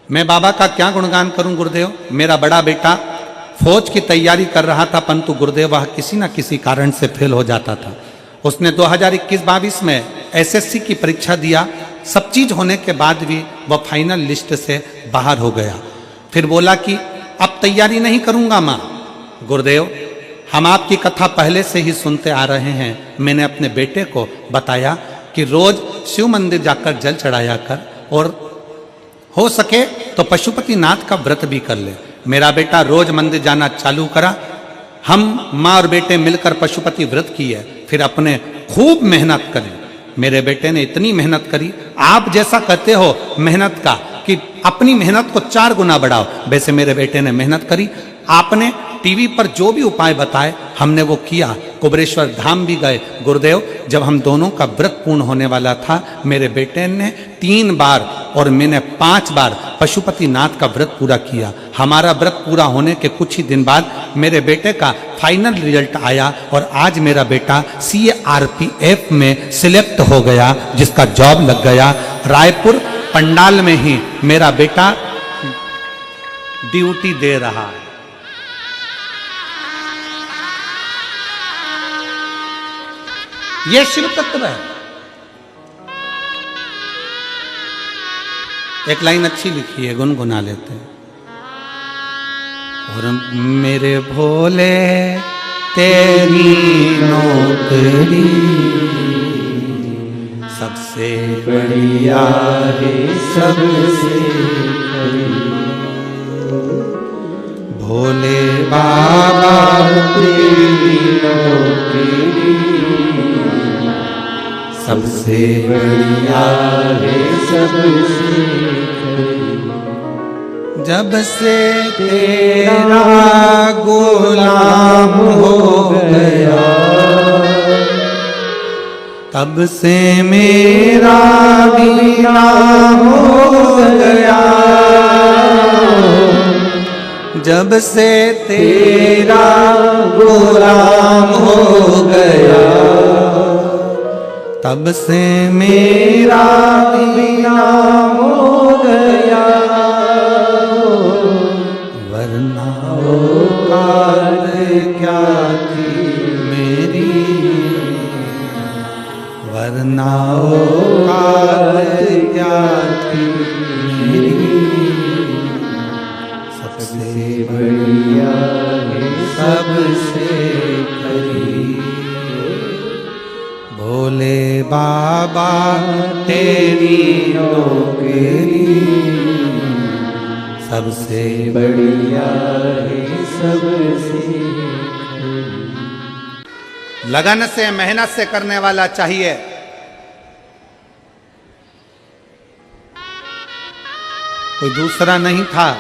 मैं बाबा का क्या गुणगान करूं गुरुदेव। मेरा बड़ा बेटा फौज की तैयारी कर रहा था, परंतु गुरुदेव वह किसी न किसी कारण से फेल हो जाता था। उसने 2021-22 में एसएससी की परीक्षा दिया। सब चीज होने के बाद भी वह फाइनल लिस्ट से बाहर हो गया। फिर बोला कि अब तैयारी नहीं करूंगा माँ। गुरुदेव, हम आपकी कथा पहले से ही सुनते आ रहे हैं। मैंने अपने बेटे को बताया कि रोज शिव मंदिर जाकर जल चढ़ाया कर और हो सके तो पशुपतिनाथ का व्रत भी कर ले। मेरा बेटा रोज मंदिर जाना चालू करा। हम माँ और बेटे मिलकर पशुपति व्रत किए, फिर अपने खूब मेहनत करी। मेरे बेटे ने इतनी मेहनत करी, आप जैसा कहते हो मेहनत का कि अपनी मेहनत को 4 गुना बढ़ाओ, वैसे मेरे बेटे ने मेहनत करी। आपने टीवी पर जो भी उपाय बताए हमने वो किया। कुबेरेश्वर धाम भी गए। गुरुदेव, जब हम दोनों का व्रत पूर्ण होने वाला था, मेरे बेटे ने 3 बार और मैंने 5 बार पशुपतिनाथ का व्रत पूरा किया। हमारा व्रत पूरा होने के कुछ ही दिन बाद मेरे बेटे का फाइनल रिजल्ट आया और आज मेरा बेटा CRPF में सिलेक्ट हो गया, जिसका जॉब लग गया। रायपुर पंडाल में ही मेरा बेटा ड्यूटी दे रहा है। ये शिव तत्व है। एक लाइन अच्छी लिखी है, गुनगुना लेते हैं। और मेरे भोले तेरी नौकरी सबसे बढ़िया है, सबसे भोले बाबा तेरी नौकरी सबसे बढ़िया है, सबसे जब से तेरा गुलाम हो गया, तब से मेरा दीना हो गया। जब से तेरा गुलाम हो गया, तब से मेरा दीना हो गया। वरना औकात क्या थी मेरी, वरना औकात क्या थी मेरी। सबसे बढ़िया है, सबसे करीब भोले बाबा तेरी नौकरी सबसे बढ़िया है, सबसे। लगन से मेहनत से करने वाला चाहिए। कोई दूसरा नहीं था,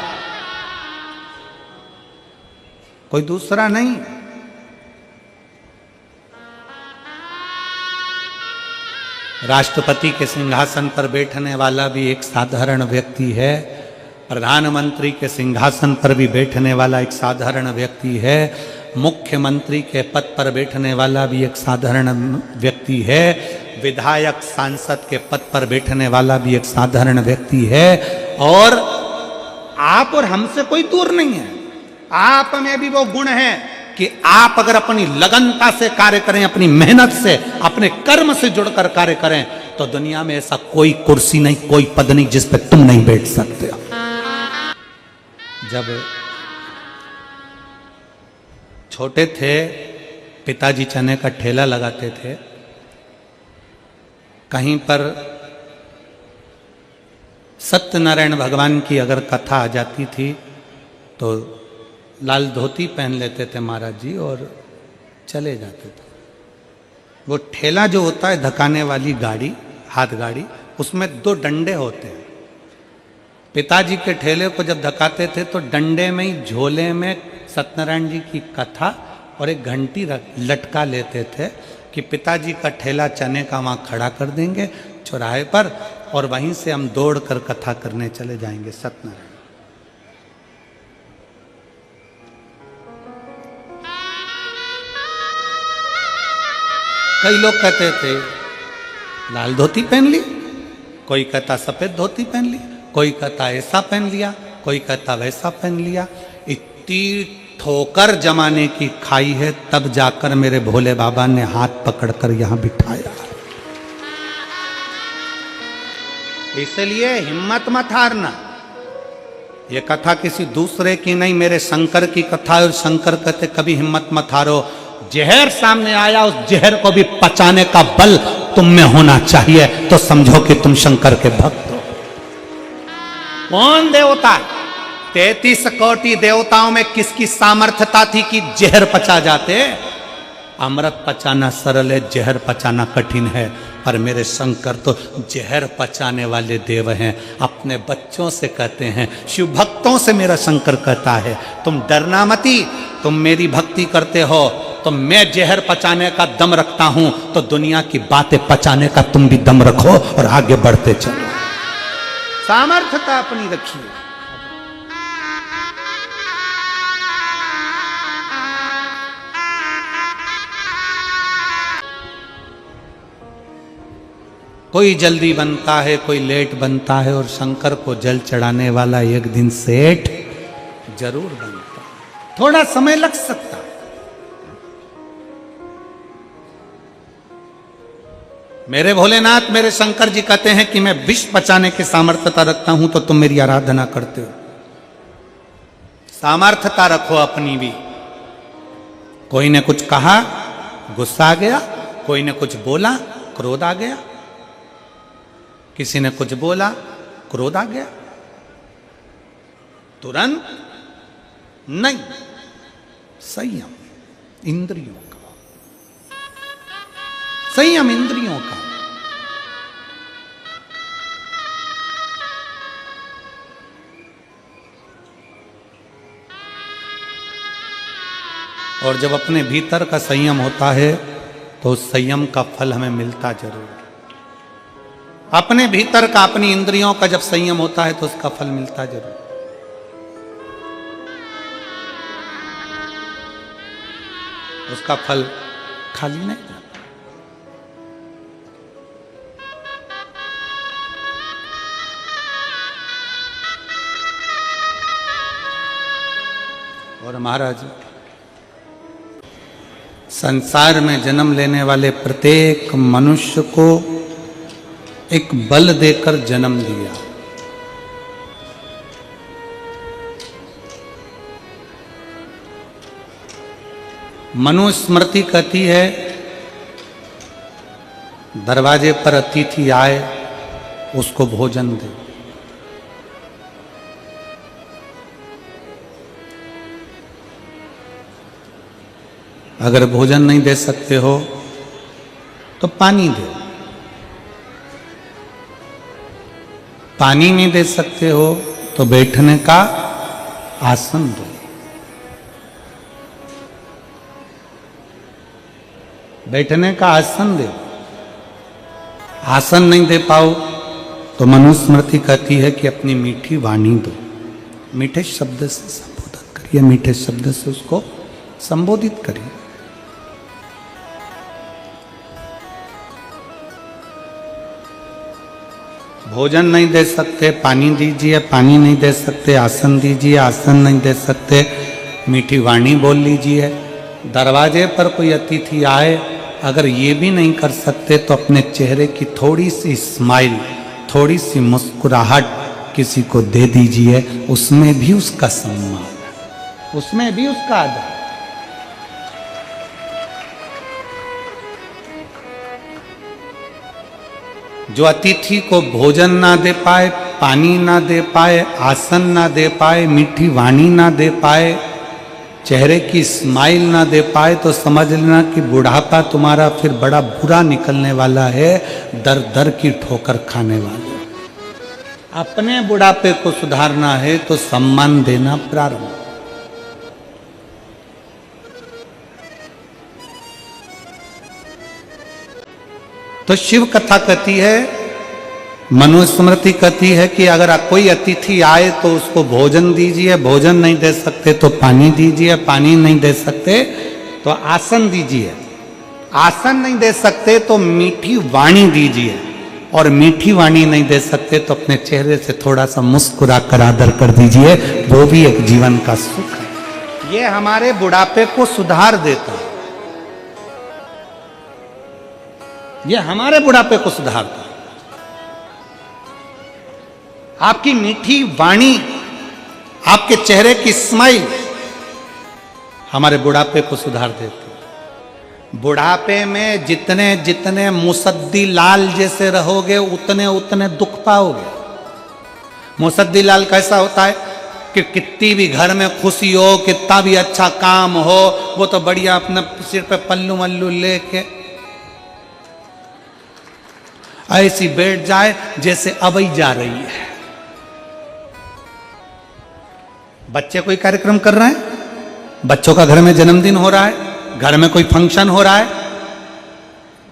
कोई दूसरा नहीं। राष्ट्रपति के सिंहासन पर बैठने वाला भी एक साधारण व्यक्ति है, प्रधानमंत्री के सिंहासन पर भी बैठने वाला एक साधारण व्यक्ति है, मुख्यमंत्री के पद पर बैठने वाला भी एक साधारण व्यक्ति है, विधायक सांसद के पद पर बैठने वाला भी एक साधारण व्यक्ति है। और आप और हमसे कोई दूर नहीं है। आप में भी वो गुण है कि आप अगर अपनी लगनता से कार्य करें, अपनी मेहनत से, अपने कर्म से जुड़कर कार्य करें, तो दुनिया में ऐसा कोई कुर्सी नहीं, कोई पद नहीं जिस पे तुम नहीं बैठ सकते। जब छोटे थे पिताजी चने का ठेला लगाते थे। कहीं पर सत्यनारायण भगवान की अगर कथा आ जाती थी तो लाल धोती पहन लेते थे महाराज जी और चले जाते थे। वो ठेला जो होता है धकाने वाली गाड़ी, हाथ गाड़ी, उसमें 2 डंडे होते हैं। पिताजी के ठेले को जब धकाते थे तो डंडे में ही झोले में सत्यनारायण जी की कथा और एक घंटी लटका लेते थे कि पिताजी का ठेला चने का वहाँ खड़ा कर देंगे चौराहे पर और वहीं से हम दौड़ कर कथा करने चले जाएंगे सत्यनारायण। कई लोग कहते थे लाल धोती पहन ली, कोई कहता सफेद धोती पहन ली, कोई कहता ऐसा पहन लिया, कोई कहता वैसा पहन लिया। इतनी ठोकर जमाने की खाई है, तब जाकर मेरे भोले बाबा ने हाथ पकड़कर यहां बिठाया। इसलिए हिम्मत मत हारना। ये कथा किसी दूसरे की नहीं, मेरे शंकर की कथा है। और शंकर कहते कभी हिम्मत मत हारो। जहर सामने आया, उस जहर को भी पचाने का बल तुम में होना चाहिए, तो समझो कि तुम शंकर के भक्त हो। कौन देवता? 33 कोटि देवताओं में किसकी सामर्थ्यता थी कि जहर पचा जाते? अमृत पचाना सरल है, जहर पचाना कठिन है। पर मेरे शंकर तो जहर पचाने वाले देव हैं। अपने बच्चों से कहते हैं, शिव भक्तों से मेरा शंकर कहता है, तुम डरना मती, तुम मेरी भक्ति करते हो तो मैं जहर पचाने का दम रखता हूं, तो दुनिया की बातें पचाने का तुम भी दम रखो और आगे बढ़ते चलो। सामर्थ्यता अपनी रखिए। कोई जल्दी बनता है, कोई लेट बनता है, और शंकर को जल चढ़ाने वाला एक दिन सेठ जरूर बनता है। थोड़ा समय लग सकता है। मेरे भोलेनाथ, मेरे शंकर जी कहते हैं कि मैं विष पचाने की सामर्थ्यता रखता हूं, तो तुम मेरी आराधना करते हो। सामर्थ्यता रखो अपनी भी। कोई ने कुछ कहा, गुस्सा आ गया, कोई ने कुछ बोला, क्रोध आ गया, किसी ने कुछ बोला, क्रोध आ गया, तुरंत नहीं, संयम इंद्रियों का, संयम इंद्रियों का। और जब अपने भीतर का संयम होता है तो उस संयम का फल हमें मिलता जरूर। अपने भीतर का, अपनी इंद्रियों का जब संयम होता है तो उसका फल मिलता जरूर। उसका फल खाली नहीं जाता। और महाराज, संसार में जन्म लेने वाले प्रत्येक मनुष्य को एक बल देकर जन्म दिया। मनुस्मृति कहती है, दरवाजे पर अतिथि आए उसको भोजन दे। अगर भोजन नहीं दे सकते हो तो पानी दो। पानी नहीं दे सकते हो तो बैठने का आसन दो। बैठने का आसन दो। आसन नहीं दे पाओ तो मनुस्मृति कहती है कि अपनी मीठी वाणी दो। मीठे शब्द से संबोधन करिए, मीठे शब्द से उसको संबोधित करिए। भोजन नहीं दे सकते, पानी दीजिए। पानी नहीं दे सकते, आसन दीजिए। आसन नहीं दे सकते, मीठी वाणी बोल लीजिए। दरवाजे पर कोई अतिथि आए, अगर ये भी नहीं कर सकते तो अपने चेहरे की थोड़ी सी स्माइल, थोड़ी सी मुस्कुराहट किसी को दे दीजिए, उसमें भी उसका सम्मान है, उसमें भी उसका आदर। जो अतिथि को भोजन ना दे पाए, पानी ना दे पाए, आसन ना दे पाए, मीठी वाणी ना दे पाए, चेहरे की स्माइल ना दे पाए, तो समझ लेना कि बुढ़ापा तुम्हारा फिर बड़ा बुरा निकलने वाला है, दर दर की ठोकर खाने वाले। अपने बुढ़ापे को सुधारना है तो सम्मान देना प्रारंभ। तो शिव कथा कहती है, मनुस्मृति कहती है कि अगर कोई अतिथि आए तो उसको भोजन दीजिए, भोजन नहीं दे सकते तो पानी दीजिए, पानी नहीं दे सकते तो आसन दीजिए, आसन नहीं दे सकते तो मीठी वाणी दीजिए, और मीठी वाणी नहीं दे सकते तो अपने चेहरे से थोड़ा सा मुस्कुरा कर आदर कर दीजिए, वो भी एक जीवन का सुख है। ये हमारे बुढ़ापे को सुधार देता है, ये हमारे बुढ़ापे को सुधारता है। आपकी मीठी वाणी, आपके चेहरे की स्माइल हमारे बुढ़ापे को सुधार देती है। बुढ़ापे में जितने जितने मुसद्दी लाल जैसे रहोगे उतने उतने दुख पाओगे। मुसद्दी लाल कैसा होता है कि कितनी भी घर में खुशी हो, कितना भी अच्छा काम हो, वो तो बढ़िया अपने सिर पे पल्लू मल्लू लेके ऐसी बैठ जाए जैसे अबई जा रही है। बच्चे कोई कार्यक्रम कर रहे हैं, बच्चों का घर में जन्मदिन हो रहा है, घर में कोई फंक्शन हो रहा है,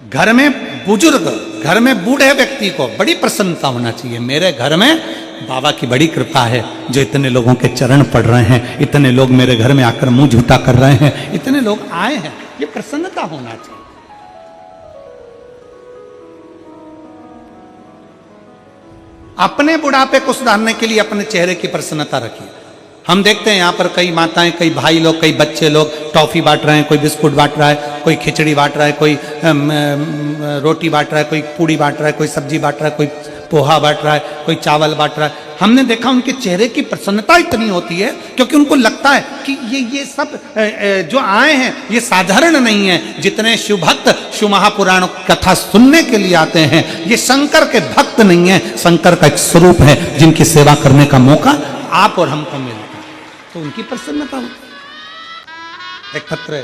घर में बुजुर्ग, घर में बूढ़े व्यक्ति को बड़ी प्रसन्नता होना चाहिए, मेरे घर में बाबा की बड़ी कृपा है जो इतने लोगों के चरण पड़ रहे हैं, इतने लोग मेरे घर में आकर मुंह झूठा कर रहे हैं, इतने लोग आए हैं, ये प्रसन्नता होना चाहिए। अपने बुढ़ापे को सुधारने के लिए अपने चेहरे की प्रसन्नता रखिए। हम देखते हैं यहाँ पर कई माताएं, कई भाई लोग, कई बच्चे लोग टॉफी बांट रहे हैं, कोई बिस्कुट बांट रहा है, कोई खिचड़ी बांट रहा है, कोई रोटी बांट रहा है, कोई पूड़ी बांट रहा है, कोई सब्जी बांट रहा है, कोई पोहा बांट रहा है, कोई चावल बांट रहा है। हमने देखा उनके चेहरे की प्रसन्नता इतनी होती है क्योंकि उनको लगता है कि ये सब जो आए हैं ये साधारण नहीं है। जितने शिव भक्त शिव महापुराण कथा सुनने के लिए आते हैं ये शंकर के भक्त नहीं है, शंकर का एक स्वरूप है जिनकी सेवा करने का मौका आप और हमको मिलता है, तो उनकी प्रसन्नता होती है। एक पत्र है,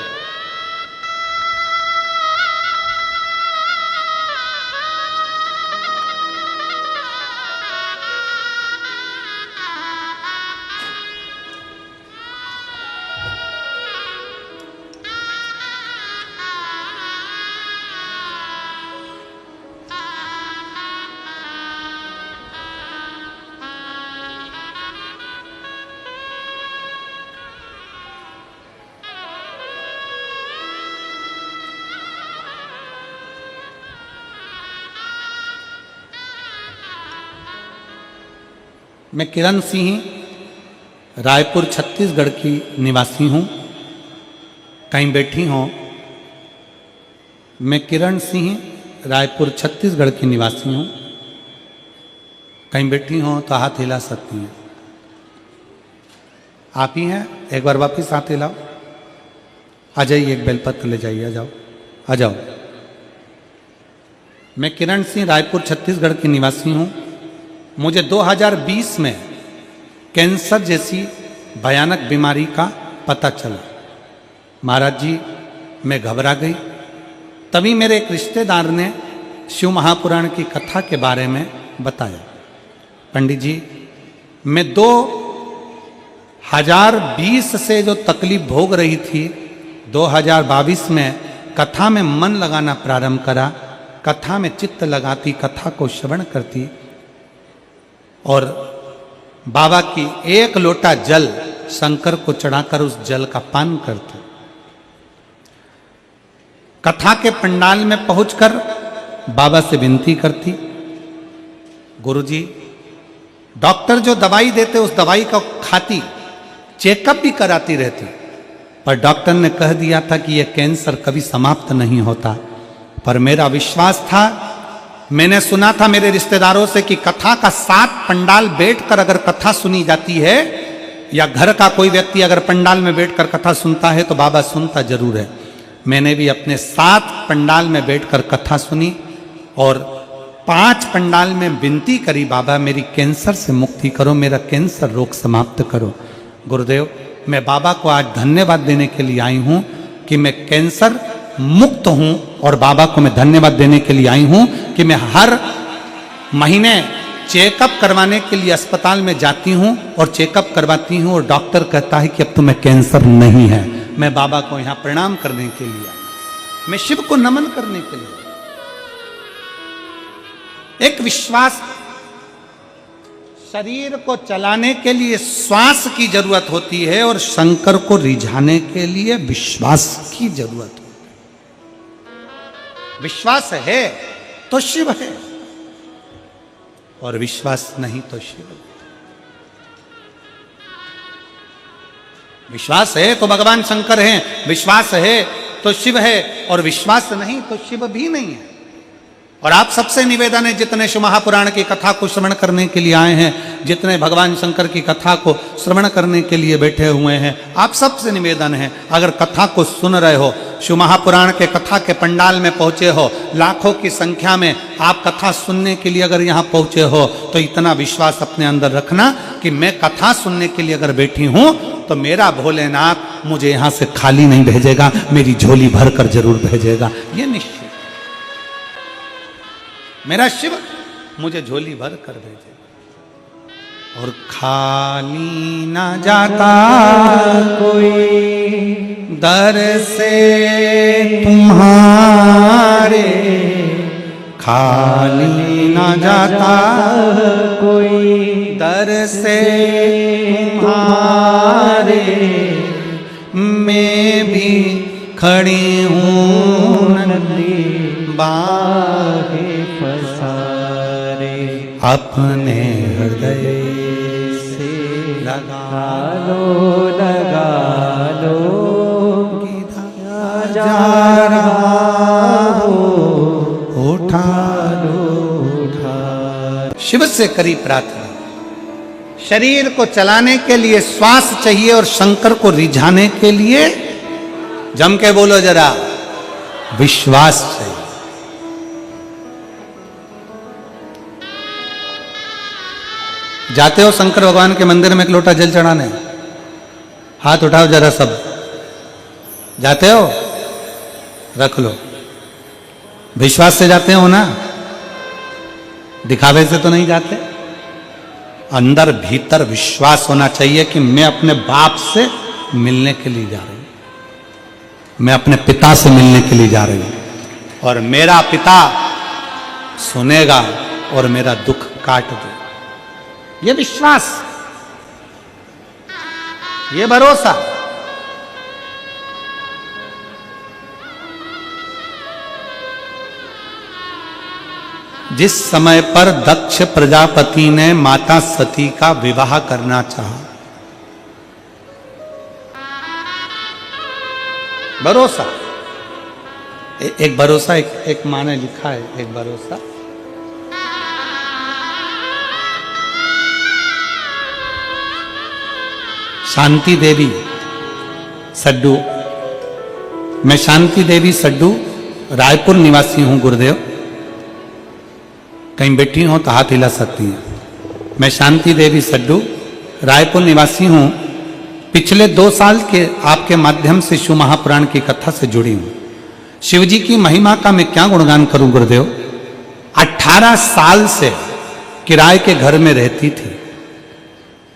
मैं किरण सिंह रायपुर छत्तीसगढ़ की निवासी हूँ। कहीं बैठी हो? मैं किरण सिंह रायपुर छत्तीसगढ़ की निवासी हूँ। कहीं बैठी हो तो हाथ हिला सकती हैं। आप ही हैं? एक बार वापिस हाथ हिलाओ। आ जाइए, एक बेलपत्र ले जाइए। आ जाओ, आ जाओ। मैं किरण सिंह रायपुर छत्तीसगढ़ की निवासी हूँ। मुझे 2020 में कैंसर जैसी भयानक बीमारी का पता चला। महाराज जी, मैं घबरा गई। तभी मेरे एक रिश्तेदार ने शिव महापुराण की कथा के बारे में बताया। पंडित जी, मैं 2020 से जो तकलीफ भोग रही थी, 2022 में कथा में मन लगाना प्रारंभ करा, कथा में चित्त लगाती, कथा को श्रवण करती और बाबा की एक लोटा जल शंकर को चढ़ाकर उस जल का पान करते। कथा के पंडाल में पहुंचकर बाबा से विनती करती, गुरुजी, डॉक्टर जो दवाई देते उस दवाई को खाती, चेकअप भी कराती रहती, पर डॉक्टर ने कह दिया था कि यह कैंसर कभी समाप्त नहीं होता। पर मेरा विश्वास था, मैंने सुना था मेरे रिश्तेदारों से कि कथा का 7 पंडाल बैठकर अगर कथा सुनी जाती है, या घर का कोई व्यक्ति अगर पंडाल में बैठकर कथा सुनता है तो बाबा सुनता जरूर है। मैंने भी अपने 7 पंडाल में बैठकर कथा सुनी और 5 पंडाल में विनती करी, बाबा मेरी कैंसर से मुक्ति करो, मेरा कैंसर रोग समाप्त करो। गुरुदेव, मैं बाबा को आज धन्यवाद देने के लिए आई हूं कि मैं कैंसर मुक्त हूं, और बाबा को मैं धन्यवाद देने के लिए आई हूं कि मैं हर महीने चेकअप करवाने के लिए अस्पताल में जाती हूं और चेकअप करवाती हूं और डॉक्टर कहता है कि अब तुम्हें कैंसर नहीं है। मैं बाबा को यहां प्रणाम करने के लिए आई, मैं शिव को नमन करने के लिए। एक विश्वास, शरीर को चलाने के लिए श्वास की जरूरत होती है और शंकर को रिझाने के लिए विश्वास की जरूरत है। विश्वास है तो शिव है, और विश्वास नहीं तो शिव। विश्वास है तो भगवान शंकर हैं, विश्वास है तो शिव है, और विश्वास नहीं तो शिव भी नहीं है। और आप सबसे निवेदन है, जितने शिव महापुराण की कथा को श्रवण करने के लिए आए हैं, जितने भगवान शंकर की कथा को श्रवण करने के लिए बैठे हुए हैं, आप सबसे निवेदन है, अगर कथा को सुन रहे हो, शिव महापुराण के कथा के पंडाल में पहुंचे हो, लाखों की संख्या में आप कथा सुनने के लिए अगर यहाँ पहुंचे हो, तो इतना विश्वास अपने अंदर रखना कि मैं कथा सुनने के लिए अगर बैठी हूं तो मेरा भोलेनाथ मुझे यहां से खाली नहीं भेजेगा, मेरी झोली भर कर जरूर भेजेगा। ये निश्चित, मेरा शिव मुझे झोली भर कर भेजेगा, और खाली ना जाता कोई दर से तुम्हारे, खाली ना जाता कोई दर से तुम्हारे, मैं भी खड़ी हूँ नदी बाहे पसारे, अपने हृदय से लगा लो जा रहा हो, उठा शिव से करी प्रार्थना। शरीर को चलाने के लिए श्वास चाहिए और शंकर को रिझाने के लिए, जम के बोलो जरा, विश्वास चाहिए। जाते हो शंकर भगवान के मंदिर में एक लोटा जल चढ़ाने? हाथ उठाओ जरा सब। जाते हो? रख लो। विश्वास से जाते हो ना, दिखावे से तो नहीं जाते। अंदर भीतर विश्वास होना चाहिए कि मैं अपने बाप से मिलने के लिए जा रही हूं, मैं अपने पिता से मिलने के लिए जा रही हूं, और मेरा पिता सुनेगा और मेरा दुख काट दे। ये विश्वास, ये भरोसा। जिस समय पर दक्ष प्रजापति ने माता सती का विवाह करना चाहा, भरोसा, एक भरोसा, एक माँ ने लिखा है, एक भरोसा। शांति देवी सड्डू, मैं शांति देवी सड्डू रायपुर निवासी हूं गुरुदेव। कहीं बैठी हो तो हाथ हिला सकती हैं। मैं शांति देवी सड्डू रायपुर निवासी हूं। पिछले 2 साल के आपके माध्यम से शिव महापुराण की कथा से जुड़ी हूं। शिव जी की महिमा का मैं क्या गुणगान करूं गुरुदेव। 18 साल से किराए के घर में रहती थी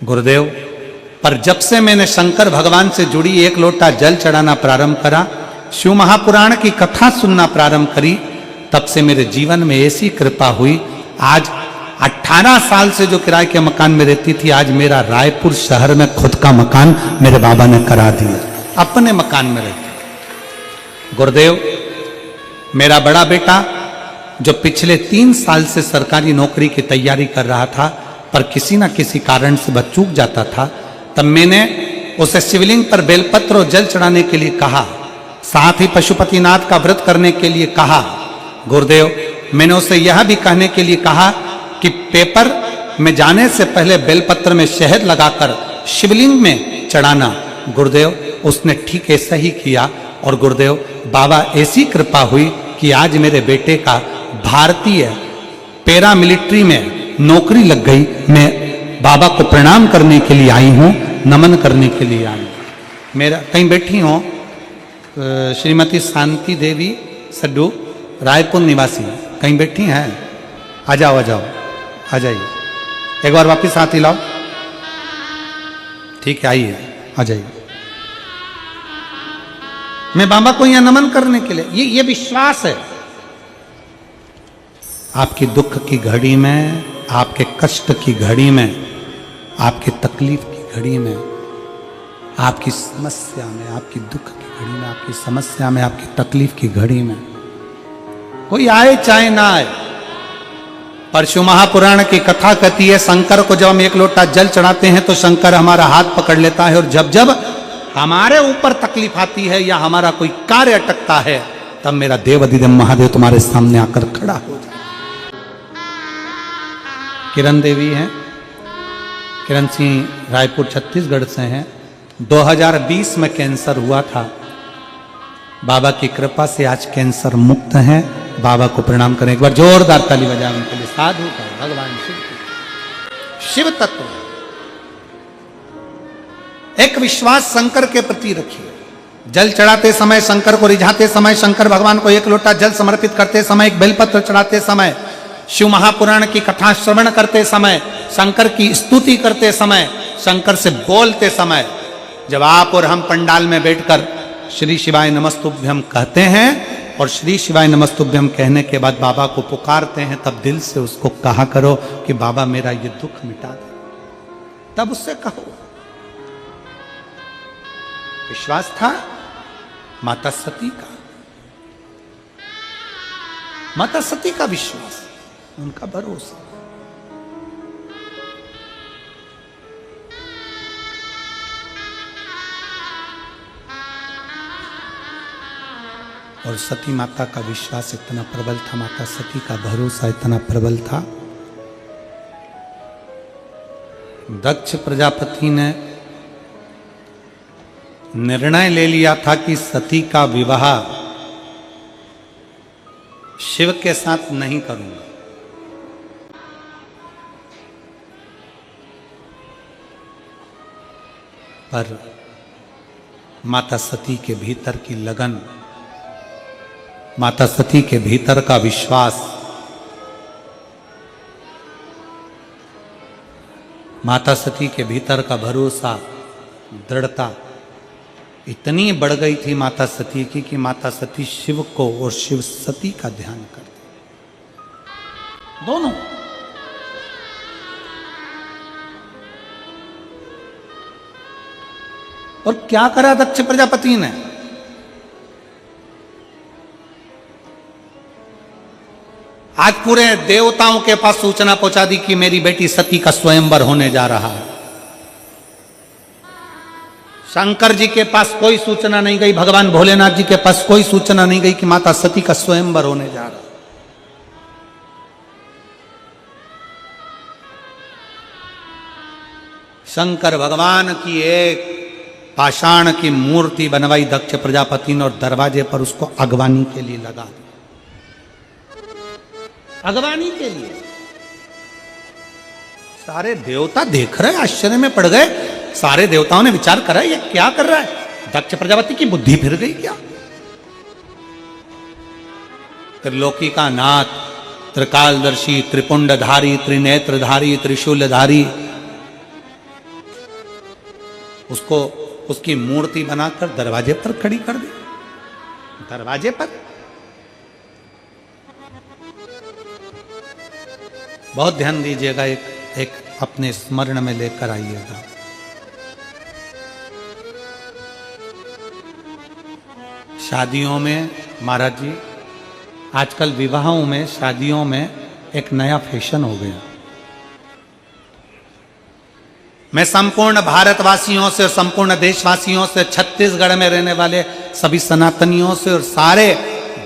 गुरुदेव, पर जब से मैंने शंकर भगवान से जुड़ी एक लोटा जल चढ़ाना प्रारंभ करा, शिव महापुराण की कथा सुनना प्रारंभ करी, तब से मेरे जीवन में ऐसी कृपा हुई। आज 18 साल से जो किराए के मकान में रहती थी, आज मेरा रायपुर शहर में खुद का मकान मेरे बाबा ने करा दिया। अपने मकान में रहती गुरुदेव। मेरा बड़ा बेटा जो पिछले 3 साल से सरकारी नौकरी की तैयारी कर रहा था, पर किसी ना किसी कारण से वह चूक जाता था, तब मैंने उसे शिवलिंग पर बेलपत्र और जल चढ़ाने के लिए कहा, साथ ही पशुपतिनाथ का व्रत करने के लिए कहा। गुरुदेव, मैंने उसे यह भी कहने के लिए कहा कि पेपर में जाने से पहले बेलपत्र में शहद लगाकर शिवलिंग में चढ़ाना। गुरुदेव, उसने ठीक ऐसा ही किया और गुरुदेव, बाबा ऐसी कृपा हुई कि आज मेरे बेटे का भारतीय पैरामिलिट्री में नौकरी लग गई। मैं बाबा को प्रणाम करने के लिए आई हूँ, नमन करने के लिए आई हूँ। मेरा कहीं बैठी हो श्रीमती शांति देवी सड्डू, रायपुर निवासी, कहीं बैठी हैं? आ जाओ आ जाओ, आ जाइए। एक बार वापस हाथ हिलाओ। ठीक है, आइए, आ जाइए। मैं बाबा को यहां नमन करने के लिए, ये विश्वास है। आपकी दुख की घड़ी में, आपके कष्ट की घड़ी में, आपके तकलीफ की घड़ी में, आपकी समस्या में, आपकी दुख की घड़ी में, आपकी समस्या में, आपकी तकलीफ की घड़ी में कोई आए चाहे ना आए। परशु महापुराण की कथा कहती है, शंकर को जब हम एक लोटा जल चढ़ाते हैं तो शंकर हमारा हाथ पकड़ लेता है, और जब जब हमारे ऊपर तकलीफ आती है या हमारा कोई कार्य अटकता है, तब मेरा देव अधिदेव महादेव तुम्हारे सामने आकर खड़ा हो जाए। किरण देवी हैं, किरण सिंह रायपुर छत्तीसगढ़ से हैं। 2020 में कैंसर हुआ था, बाबा की कृपा से आज कैंसर मुक्त हैं। बाबा को प्रणाम करें, एक बार जोरदार ताली बजाएं उनके लिए। साधु का भगवान शिव, शिव तत्व एक विश्वास शंकर के प्रति रखिए। जल चढ़ाते समय, शंकर को रिझाते समय, शंकर भगवान को एक लोटा जल समर्पित करते समय, एक बेलपत्र चढ़ाते समय, शिव महापुराण की कथा श्रवण करते समय, शंकर की स्तुति करते समय, शंकर से बोलते समय, जब आप और हम पंडाल में बैठकर श्री शिवाय नमस्तुभ्यम कहते हैं और श्री शिवाय नमस्तुभ्यम कहने के बाद बाबा को पुकारते हैं, तब दिल से उसको कहा करो कि बाबा मेरा ये दुख मिटा दे। तब उससे कहो। विश्वास था माता सती का, माता सती का विश्वास, उनका भरोसा। और सती माता का विश्वास इतना प्रबल था, माता सती का भरोसा इतना प्रबल था। दक्ष प्रजापति ने निर्णय ले लिया था कि सती का विवाह शिव के साथ नहीं करूंगा। पर माता सती के भीतर की लगन, माता सती के भीतर का विश्वास, माता सती के भीतर का भरोसा, दृढ़ता इतनी बढ़ गई थी माता सती की कि माता सती शिव को और शिव सती का ध्यान करती, दोनों। और क्या करा दक्ष प्रजापति ने? आज पूरे देवताओं के पास सूचना पहुंचा दी कि मेरी बेटी सती का स्वयंवर होने जा रहा है। शंकर जी के पास कोई सूचना नहीं गई, भगवान भोलेनाथ जी के पास कोई सूचना नहीं गई कि माता सती का स्वयंवर होने जा रहा है। शंकर भगवान की एक पाषाण की मूर्ति बनवाई दक्ष प्रजापति ने और दरवाजे पर उसको अगवानी के लिए लगा दी। अगवानी के लिए सारे देवता देख रहे, आश्चर्य में पड़ गए। सारे देवताओं ने विचार करा, ये क्या कर रहा है? दक्ष प्रजापति की बुद्धि फिर गई क्या? त्रिलोकी का नाथ, त्रिकालदर्शी, त्रिपुंडधारी, त्रिनेत्रधारी, त्रिशूलधारी, उसको उसकी मूर्ति बनाकर दरवाजे पर खड़ी कर दी। दरवाजे पर बहुत ध्यान दीजिएगा, एक अपने स्मरण में लेकर आइएगा। शादियों में महाराज जी, आजकल विवाहों में, शादियों में एक नया फैशन हो गया। मैं संपूर्ण भारतवासियों से और संपूर्ण देशवासियों से, छत्तीसगढ़ में रहने वाले सभी सनातनियों से और सारे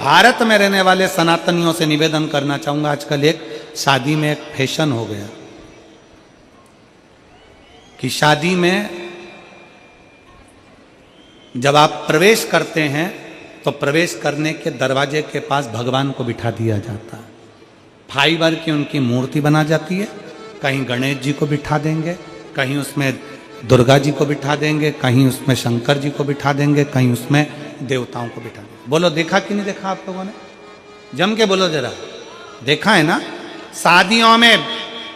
भारत में रहने वाले सनातनियों से निवेदन करना चाहूंगा। आजकल एक शादी में एक फैशन हो गया कि शादी में जब आप प्रवेश करते हैं तो प्रवेश करने के दरवाजे के पास भगवान को बिठा दिया जाता है। फाइबर की उनकी मूर्ति बना जाती है, कहीं गणेश जी को बिठा देंगे, कहीं उसमें दुर्गा जी को बिठा देंगे, कहीं उसमें शंकर जी को बिठा देंगे, कहीं उसमें देवताओं को बिठा देंगे। बोलो देखा कि नहीं देखा आप लोगों ने? जम के बोलो जरा, देखा है ना? शादियों में,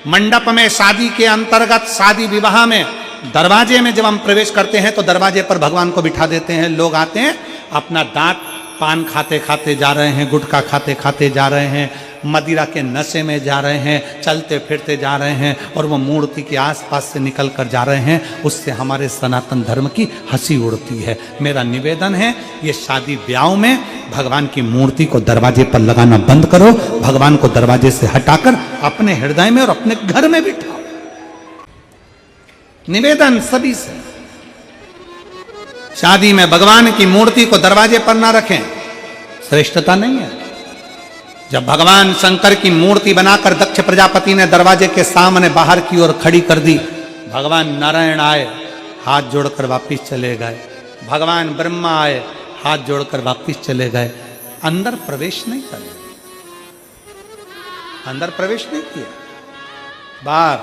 मंडप में, शादी के अंतर्गत, शादी विवाह में दरवाजे में जब हम प्रवेश करते हैं तो दरवाजे पर भगवान को बिठा देते हैं। लोग आते हैं, अपना दांत पान खाते खाते जा रहे हैं, गुटखा खाते खाते जा रहे हैं, मदिरा के नशे में जा रहे हैं, चलते फिरते जा रहे हैं और वो मूर्ति के आसपास से निकल कर जा रहे हैं। उससे हमारे सनातन धर्म की हंसी उड़ती है। मेरा निवेदन है, ये शादी ब्याह में भगवान की मूर्ति को दरवाजे पर लगाना बंद करो। भगवान को दरवाजे से हटाकर अपने हृदय में और अपने घर में बिठाओ। निवेदन सभी से, शादी में भगवान की मूर्ति को दरवाजे पर ना रखें, श्रेष्ठता नहीं है। जब भगवान शंकर की मूर्ति बनाकर दक्ष प्रजापति ने दरवाजे के सामने बाहर की ओर खड़ी कर दी, भगवान नारायण आए, हाथ जोड़कर वापिस चले गए। भगवान ब्रह्मा आए, हाथ जोड़कर वापिस चले गए। अंदर प्रवेश नहीं करे, अंदर प्रवेश नहीं किया, बाहर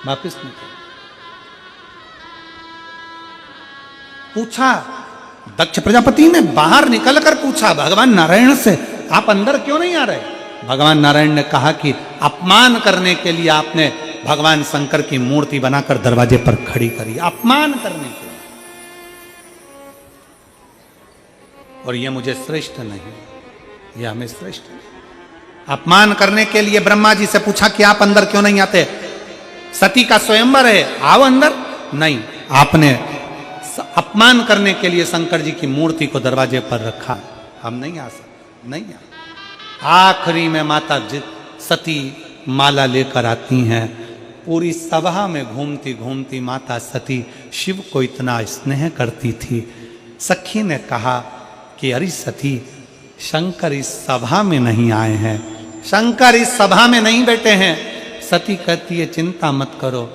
वापिस नहीं किया। पूछा, दक्ष प्रजापति ने बाहर निकलकर पूछा भगवान नारायण से, आप अंदर क्यों नहीं आ रहे? भगवान नारायण ने कहा कि अपमान करने के लिए आपने भगवान शंकर की मूर्ति बनाकर दरवाजे पर खड़ी करी, अपमान करने के लिए, और यह मुझे श्रेष्ठ नहीं, यह हमें श्रेष्ठ नहीं। अपमान करने के लिए ब्रह्मा जी से पूछा कि आप अंदर क्यों नहीं आते? सती का स्वयंवर है, आओ अंदर। नहीं, आपने अपमान करने के लिए शंकर जी की मूर्ति को दरवाजे पर रखा। हम नहीं आ सकते, नहीं आ। आखिरी में माता सती माला लेकर आती हैं। पूरी सभा में घूमती घूमती माता सती शिव को इतना स्नेह करती थी। सखी ने कहा कि अरे सती, शंकर इस सभा में नहीं आए हैं, शंकर इस सभा में नहीं बैठे हैं। सती कहती है चिंता मत करो,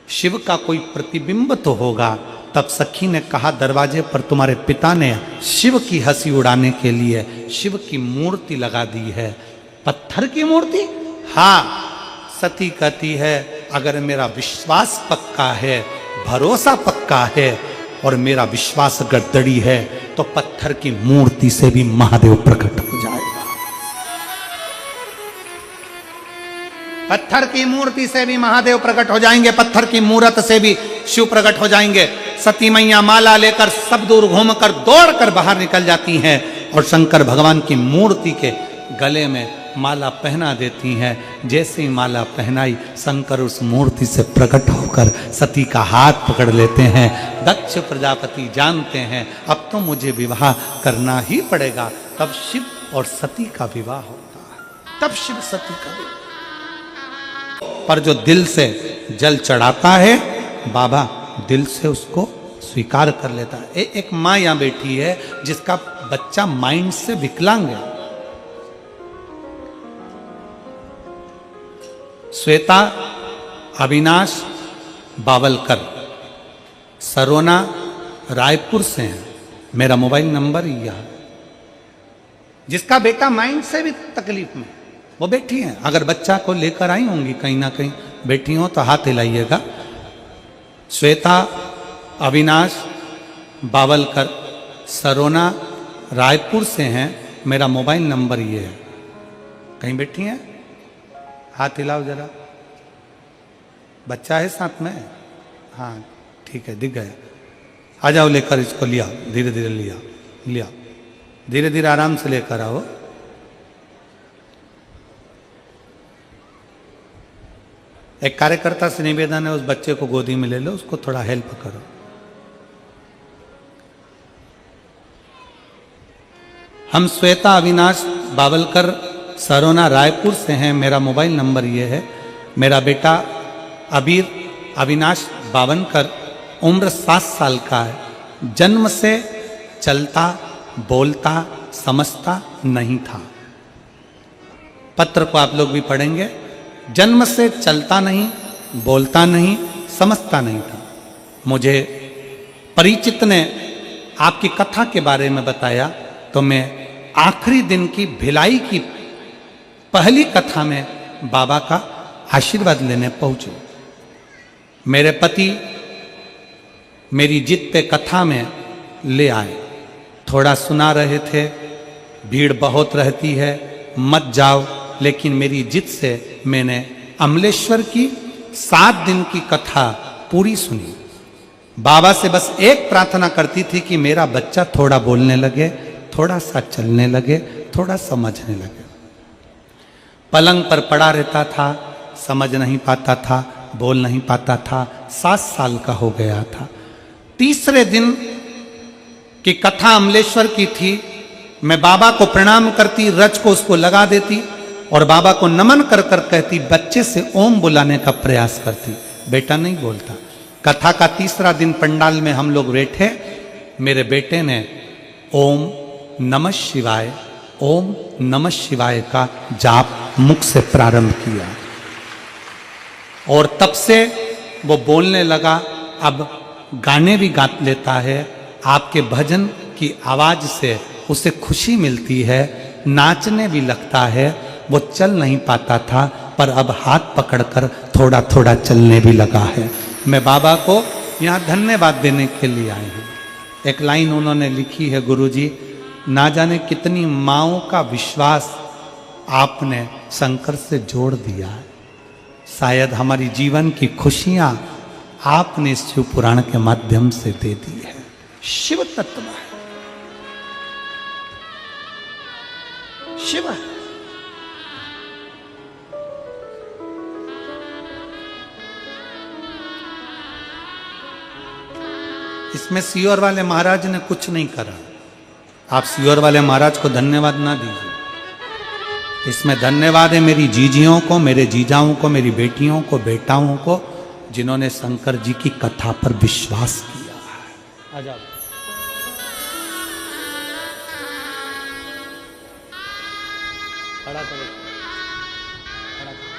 शिव का कोई प्रतिबिंब तो होगा। तब सखी ने कहा दरवाजे पर तुम्हारे पिता ने शिव की हंसी उड़ाने के लिए शिव की मूर्ति लगा दी है। पत्थर की मूर्ति? हाँ। सती कहती है अगर मेरा विश्वास पक्का है, भरोसा पक्का है और मेरा विश्वास गड़दड़ी है तो पत्थर की मूर्ति से भी महादेव प्रकट हो जाएगा। पत्थर की मूर्ति से भी महादेव प्रकट हो जाएंगे, पत्थर की मूर्त से भी शिव प्रकट हो जाएंगे। सती मैया माला लेकर सब दूर घूमकर दौड़कर बाहर निकल जाती हैं और शंकर भगवान की मूर्ति के गले में माला पहना देती हैं। जैसे ही माला पहनाई, शंकर उस मूर्ति से प्रकट होकर सती का हाथ पकड़ लेते हैं। दक्ष प्रजापति जानते हैं अब तो मुझे विवाह करना ही पड़ेगा। तब शिव और सती का विवाह होता है, तब शिव सती का विवाह। पर जो दिल से जल चढ़ाता है, बाबा दिल से उसको स्वीकार कर लेता है। एक माँ यहां बैठी है जिसका बच्चा माइंड से विकलांग है। श्वेता अविनाश बावलकर, सरोना रायपुर से हैं। मेरा मोबाइल नंबर यह है। जिसका बेटा माइंड से भी तकलीफ में, वो बैठी हैं। अगर बच्चा को लेकर आई होंगी कहीं ना कहीं बैठी हो तो हाथ हिलाइएगा। श्वेता अविनाश बावलकर, सरोना रायपुर से हैं। मेरा मोबाइल नंबर ये है। कहीं बैठी हैं? हाथ हिलाओ जरा। बच्चा है साथ में? हाँ ठीक है, दिख गया। आ जाओ, लेकर इसको लिया, धीरे धीरे लिया, धीरे धीरे आराम से लेकर आओ। एक कार्यकर्ता से निवेदन है, उस बच्चे को गोदी में ले लो, उसको थोड़ा हेल्प करो। हम श्वेता अविनाश बावलकर, सरोना रायपुर से हैं। मेरा मोबाइल नंबर ये है। मेरा बेटा अबीर अविनाश बावनकर, उम्र 7 साल का है। जन्म से चलता, बोलता, समझता नहीं था। पत्र को आप लोग भी पढ़ेंगे। जन्म से चलता नहीं, बोलता नहीं, समझता नहीं था। मुझे परिचित ने आपकी कथा के बारे में बताया तो मैं आखिरी दिन की भिलाई की पहली कथा में बाबा का आशीर्वाद लेने पहुंचू। मेरे पति मेरी जिद पे कथा में ले आए। थोड़ा सुना रहे थे, भीड़ बहुत रहती है, मत जाओ, लेकिन मेरी जिद से मैंने अमलेश्वर की 7 दिन की कथा पूरी सुनी। बाबा से बस एक प्रार्थना करती थी कि मेरा बच्चा थोड़ा बोलने लगे, थोड़ा सा चलने लगे, थोड़ा समझने लगे। पलंग पर पड़ा रहता था, समझ नहीं पाता था, बोल नहीं पाता था, 7 साल का हो गया था। तीसरे दिन की कथा अमलेश्वर की थी। मैं बाबा को प्रणाम करती, रच को उसको लगा देती और बाबा को नमन कर कर कहती, बच्चे से ओम बुलाने का प्रयास करती। बेटा नहीं बोलता। कथा का तीसरा दिन पंडाल में हम लोग बैठे। मेरे बेटे ने ओम नमः शिवाय, ओम नमः शिवाय का जाप मुख से प्रारंभ किया और तब से वो बोलने लगा। अब गाने भी गा लेता है। आपके भजन की आवाज से उसे खुशी मिलती है, नाचने भी लगता है। वो चल नहीं पाता था पर अब हाथ पकड़कर थोड़ा थोड़ा चलने भी लगा है। मैं बाबा को यहाँ धन्यवाद देने के लिए आई हूँ। एक लाइन उन्होंने लिखी है, गुरुजी, ना जाने कितनी माँओं का विश्वास आपने शंकर से जोड़ दिया है। शायद हमारी जीवन की खुशियाँ आपने इस शिव पुराण के माध्यम से दे दी है। शिव तत्व है, शिव है। इसमें सियोर वाले महाराज ने कुछ नहीं करा। आप सियोर वाले महाराज को धन्यवाद ना दीजिए। इसमें धन्यवाद है मेरी जीजियों को, मेरे जीजाओं को, मेरी बेटियों को, बेटाओं को, जिन्होंने शंकर जी की कथा पर विश्वास किया है। आ जाओ। खड़ा करो, खड़ा करो।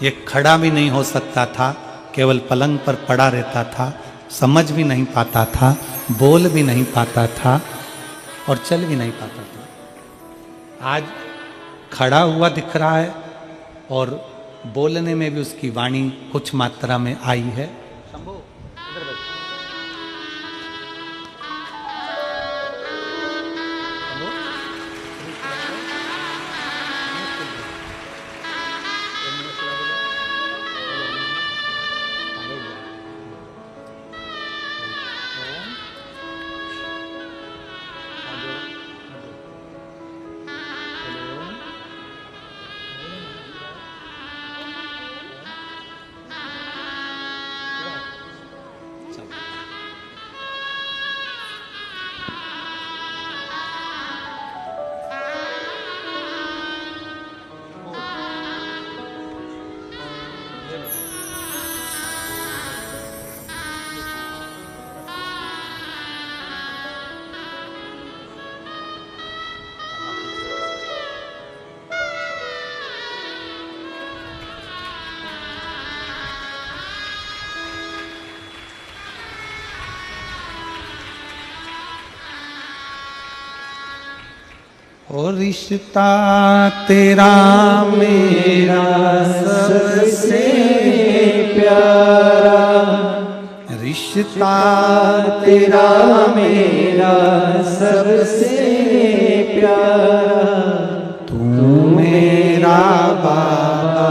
ये खड़ा भी नहीं हो सकता था, केवल पलंग पर पड़ा रहता था, समझ भी नहीं पाता था, बोल भी नहीं पाता था और चल भी नहीं पाता था। आज खड़ा हुआ दिख रहा है और बोलने में भी उसकी वाणी कुछ मात्रा में आई है। शंभू, इधर बैठ। और रिश्ता तेरा मेरा सबसे प्यारा, रिश्ता तेरा मेरा सबसे प्यारा, तू मेरा बाबा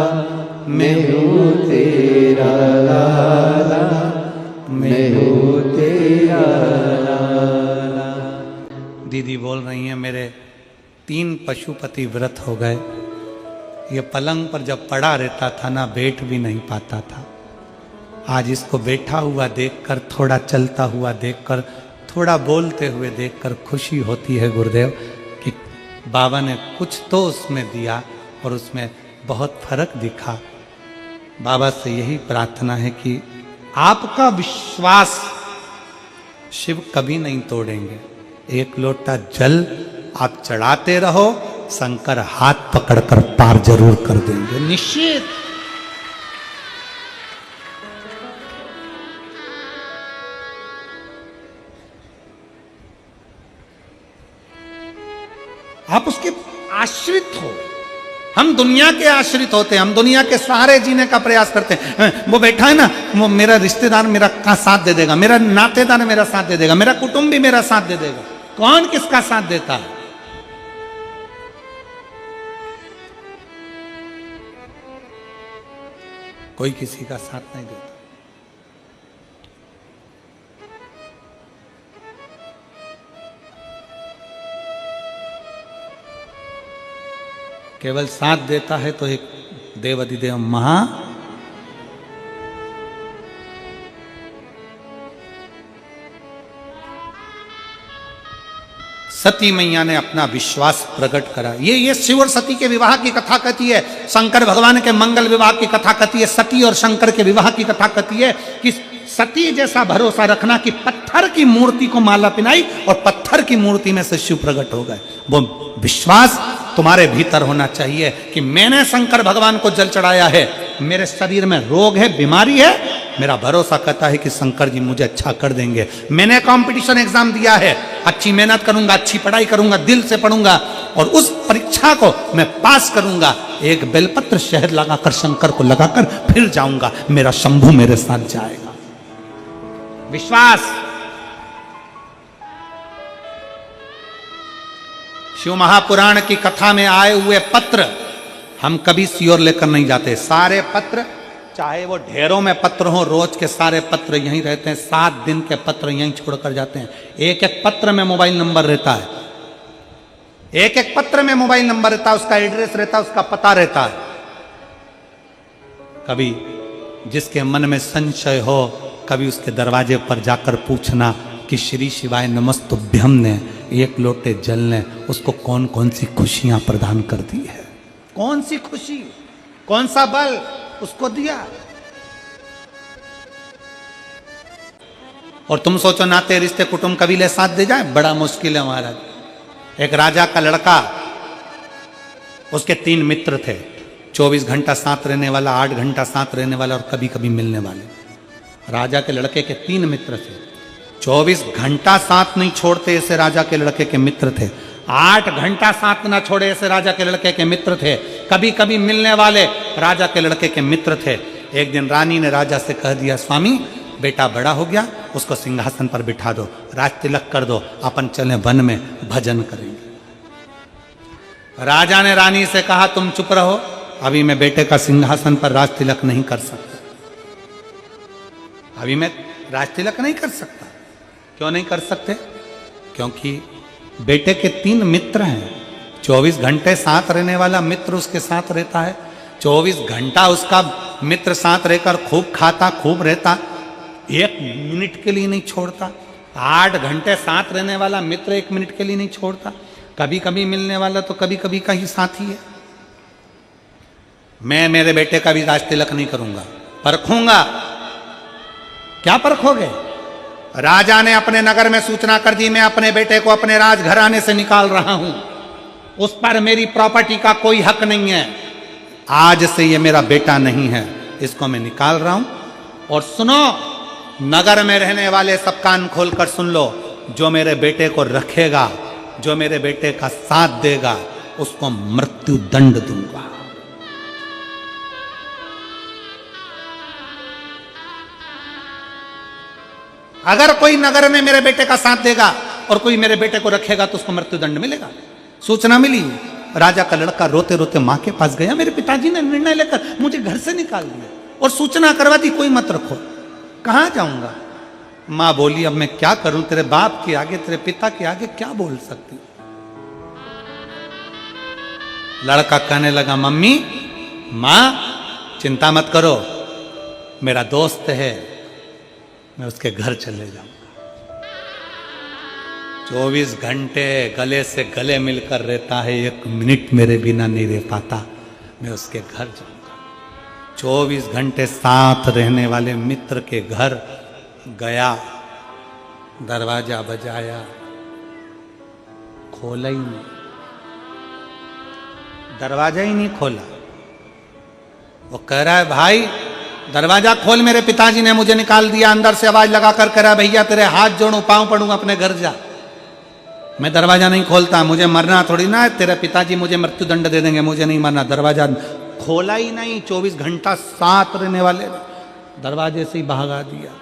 मैं हूँ तेरा लाला, मैं हूँ तेरा लाला। दीदी बोल रही हैं मेरे 3 पशुपति व्रत हो गए। ये पलंग पर जब पड़ा रहता था ना, बैठ भी नहीं पाता था। आज इसको बैठा हुआ देखकर, थोड़ा चलता हुआ देखकर थोड़ा बोलते हुए देखकर खुशी होती है गुरुदेव कि बाबा ने कुछ तो उसमें दिया और उसमें बहुत फर्क दिखा। बाबा से यही प्रार्थना है कि आपका विश्वास शिव कभी नहीं तोड़ेंगे। एक लोटा जल आप चढ़ाते रहो, शंकर हाथ पकड़कर पार जरूर कर देंगे, निश्चित। आप उसके आश्रित हो। हम दुनिया के आश्रित होते हैं, हम दुनिया के सहारे जीने का प्रयास करते हैं। वो बैठा है ना, वो मेरा रिश्तेदार मेरा का साथ दे देगा, मेरा नातेदार मेरा साथ दे देगा, मेरा कुटुंब भी मेरा साथ दे देगा। कौन किसका साथ देता है? कोई किसी का साथ नहीं देता। केवल साथ देता है तो एक देवाधिदेव महा सती मैया ने अपना विश्वास प्रकट करा। ये शिव और सती के विवाह की कथा कथी है। शंकर भगवान के मंगल विवाह की कथा कथी है। सती और शंकर के विवाह की कथा कथी है कि सती जैसा भरोसा रखना कि पत्थर की मूर्ति को माला पहनाई और पत्थर की मूर्ति में से शिव प्रकट हो गए। वो विश्वास तुम्हारे भीतर होना चाहिए कि मैंने शंकर भगवान को जल चढ़ाया है, मेरे शरीर में रोग है, बीमारी है, मेरा भरोसा कहता है कि शंकर जी मुझे अच्छा कर देंगे। मैंने कंपटीशन एग्जाम दिया है, अच्छी मेहनत करूंगा, अच्छी पढ़ाई करूंगा, दिल से पढ़ूंगा और उस परीक्षा को मैं पास करूंगा। एक बेलपत्र शहद लगाकर शंकर को लगाकर फिर जाऊंगा, मेरा शंभू मेरे साथ जाएगा। विश्वास। शिव महापुराण की कथा में आए हुए पत्र हम कभी सियोर लेकर नहीं जाते। सारे पत्र, चाहे वो ढेरों में पत्र हो, रोज के सारे पत्र यहीं रहते हैं। 7 दिन के पत्र यहीं छोड़कर जाते हैं। एक एक पत्र में मोबाइल नंबर रहता है, एक एक पत्र में मोबाइल नंबर रहता है, उसका एड्रेस रहता है, उसका पता रहता है। कभी जिसके मन में संशय हो, कभी उसके दरवाजे पर जाकर पूछना कि श्री शिवाय नमस्तुभ्यम ने एक लोटे जल ने उसको कौन कौन सी खुशियां प्रदान कर दी है, कौन सी खुशी, कौन सा बल उसको दिया। और तुम सोचो नाते रिश्ते कुटुंब कबीले साथ दे जाए, बड़ा मुश्किल है महाराज। एक राजा का लड़का, उसके 3 मित्र थे, 24 घंटा साथ रहने वाला, 8 घंटा साथ रहने वाला और कभी कभी मिलने वाले। राजा के लड़के के 3 मित्र थे, 24 घंटा साथ नहीं छोड़ते ऐसे राजा के लड़के के मित्र थे, 8 घंटा साथ ना छोड़े ऐसे राजा के लड़के के मित्र थे, कभी कभी मिलने वाले राजा के लड़के के मित्र थे। एक दिन रानी ने राजा से कह दिया, स्वामी बेटा बड़ा हो गया, उसको सिंहासन पर बिठा दो, राज तिलक कर दो, अपन चले वन में भजन करेंगे। राजा ने रानी से कहा, तुम चुप रहो, अभी मैं बेटे का सिंहासन पर राज तिलक नहीं कर सकता, अभी मैं राज तिलक नहीं कर सकता। क्यों नहीं कर सकते? क्योंकि बेटे के 3 मित्र हैं, 24 घंटे साथ रहने वाला मित्र उसके साथ रहता है, 24 घंटा उसका मित्र साथ रहकर खूब खाता खूब रहता, 1 मिनट के लिए नहीं छोड़ता। 8 घंटे साथ रहने वाला मित्र 1 मिनट के लिए नहीं छोड़ता। कभी कभी मिलने वाला तो कभी कभी का ही साथी है। मैं मेरे बेटे का भी राज तिलक नहीं करूंगा, परखूंगा। क्या परखोगे? राजा ने अपने नगर में सूचना कर दी, मैं अपने बेटे को अपने राजघराने से निकाल रहा हूं, उस पर मेरी प्रॉपर्टी का कोई हक नहीं है, आज से ये मेरा बेटा नहीं है, इसको मैं निकाल रहा हूं। और सुनो, नगर में रहने वाले सब कान खोलकर सुन लो, जो मेरे बेटे को रखेगा, जो मेरे बेटे का साथ देगा, उसको मृत्यु दंड दूंगा। अगर कोई नगर में मेरे बेटे का साथ देगा और कोई मेरे बेटे को रखेगा तो उसको मृत्यु दंड मिलेगा। सूचना मिली, राजा का लड़का रोते रोते मां के पास गया, मेरे पिताजी ने निर्णय लेकर मुझे घर से निकाल दिया और सूचना करवा दी कोई मत रखो। कहां जाऊंगा? मां बोली, अब मैं क्या करूं, तेरे बाप के आगे, तेरे पिता के आगे क्या बोल सकती। लड़का कहने लगा, मम्मी मां चिंता मत करो, मेरा दोस्त है, मैं उसके घर चले जाऊंगा। 24 घंटे गले से गले मिलकर रहता है, 1 मिनट मेरे बिना नहीं रह पाता, मैं उसके घर जाऊंगा। 24 घंटे साथ रहने वाले मित्र के घर गया, दरवाजा बजाया, खोला ही नहीं, दरवाजा ही नहीं खोला। वो कह रहा है भाई दरवाजा खोल, मेरे पिताजी ने मुझे निकाल दिया। अंदर से आवाज लगाकर कह रहा है भैया तेरे हाथ जोड़ूं, पांव पड़ूं, अपने घर जा। मैं दरवाजा नहीं खोलता, मुझे मरना थोड़ी ना है, तेरे पिताजी मुझे मृत्यु दंड दे देंगे, मुझे नहीं मरना। दरवाजा खोला ही नहीं। 24 घंटा साथ रहने वाले दरवाजे से ही भगा दिया।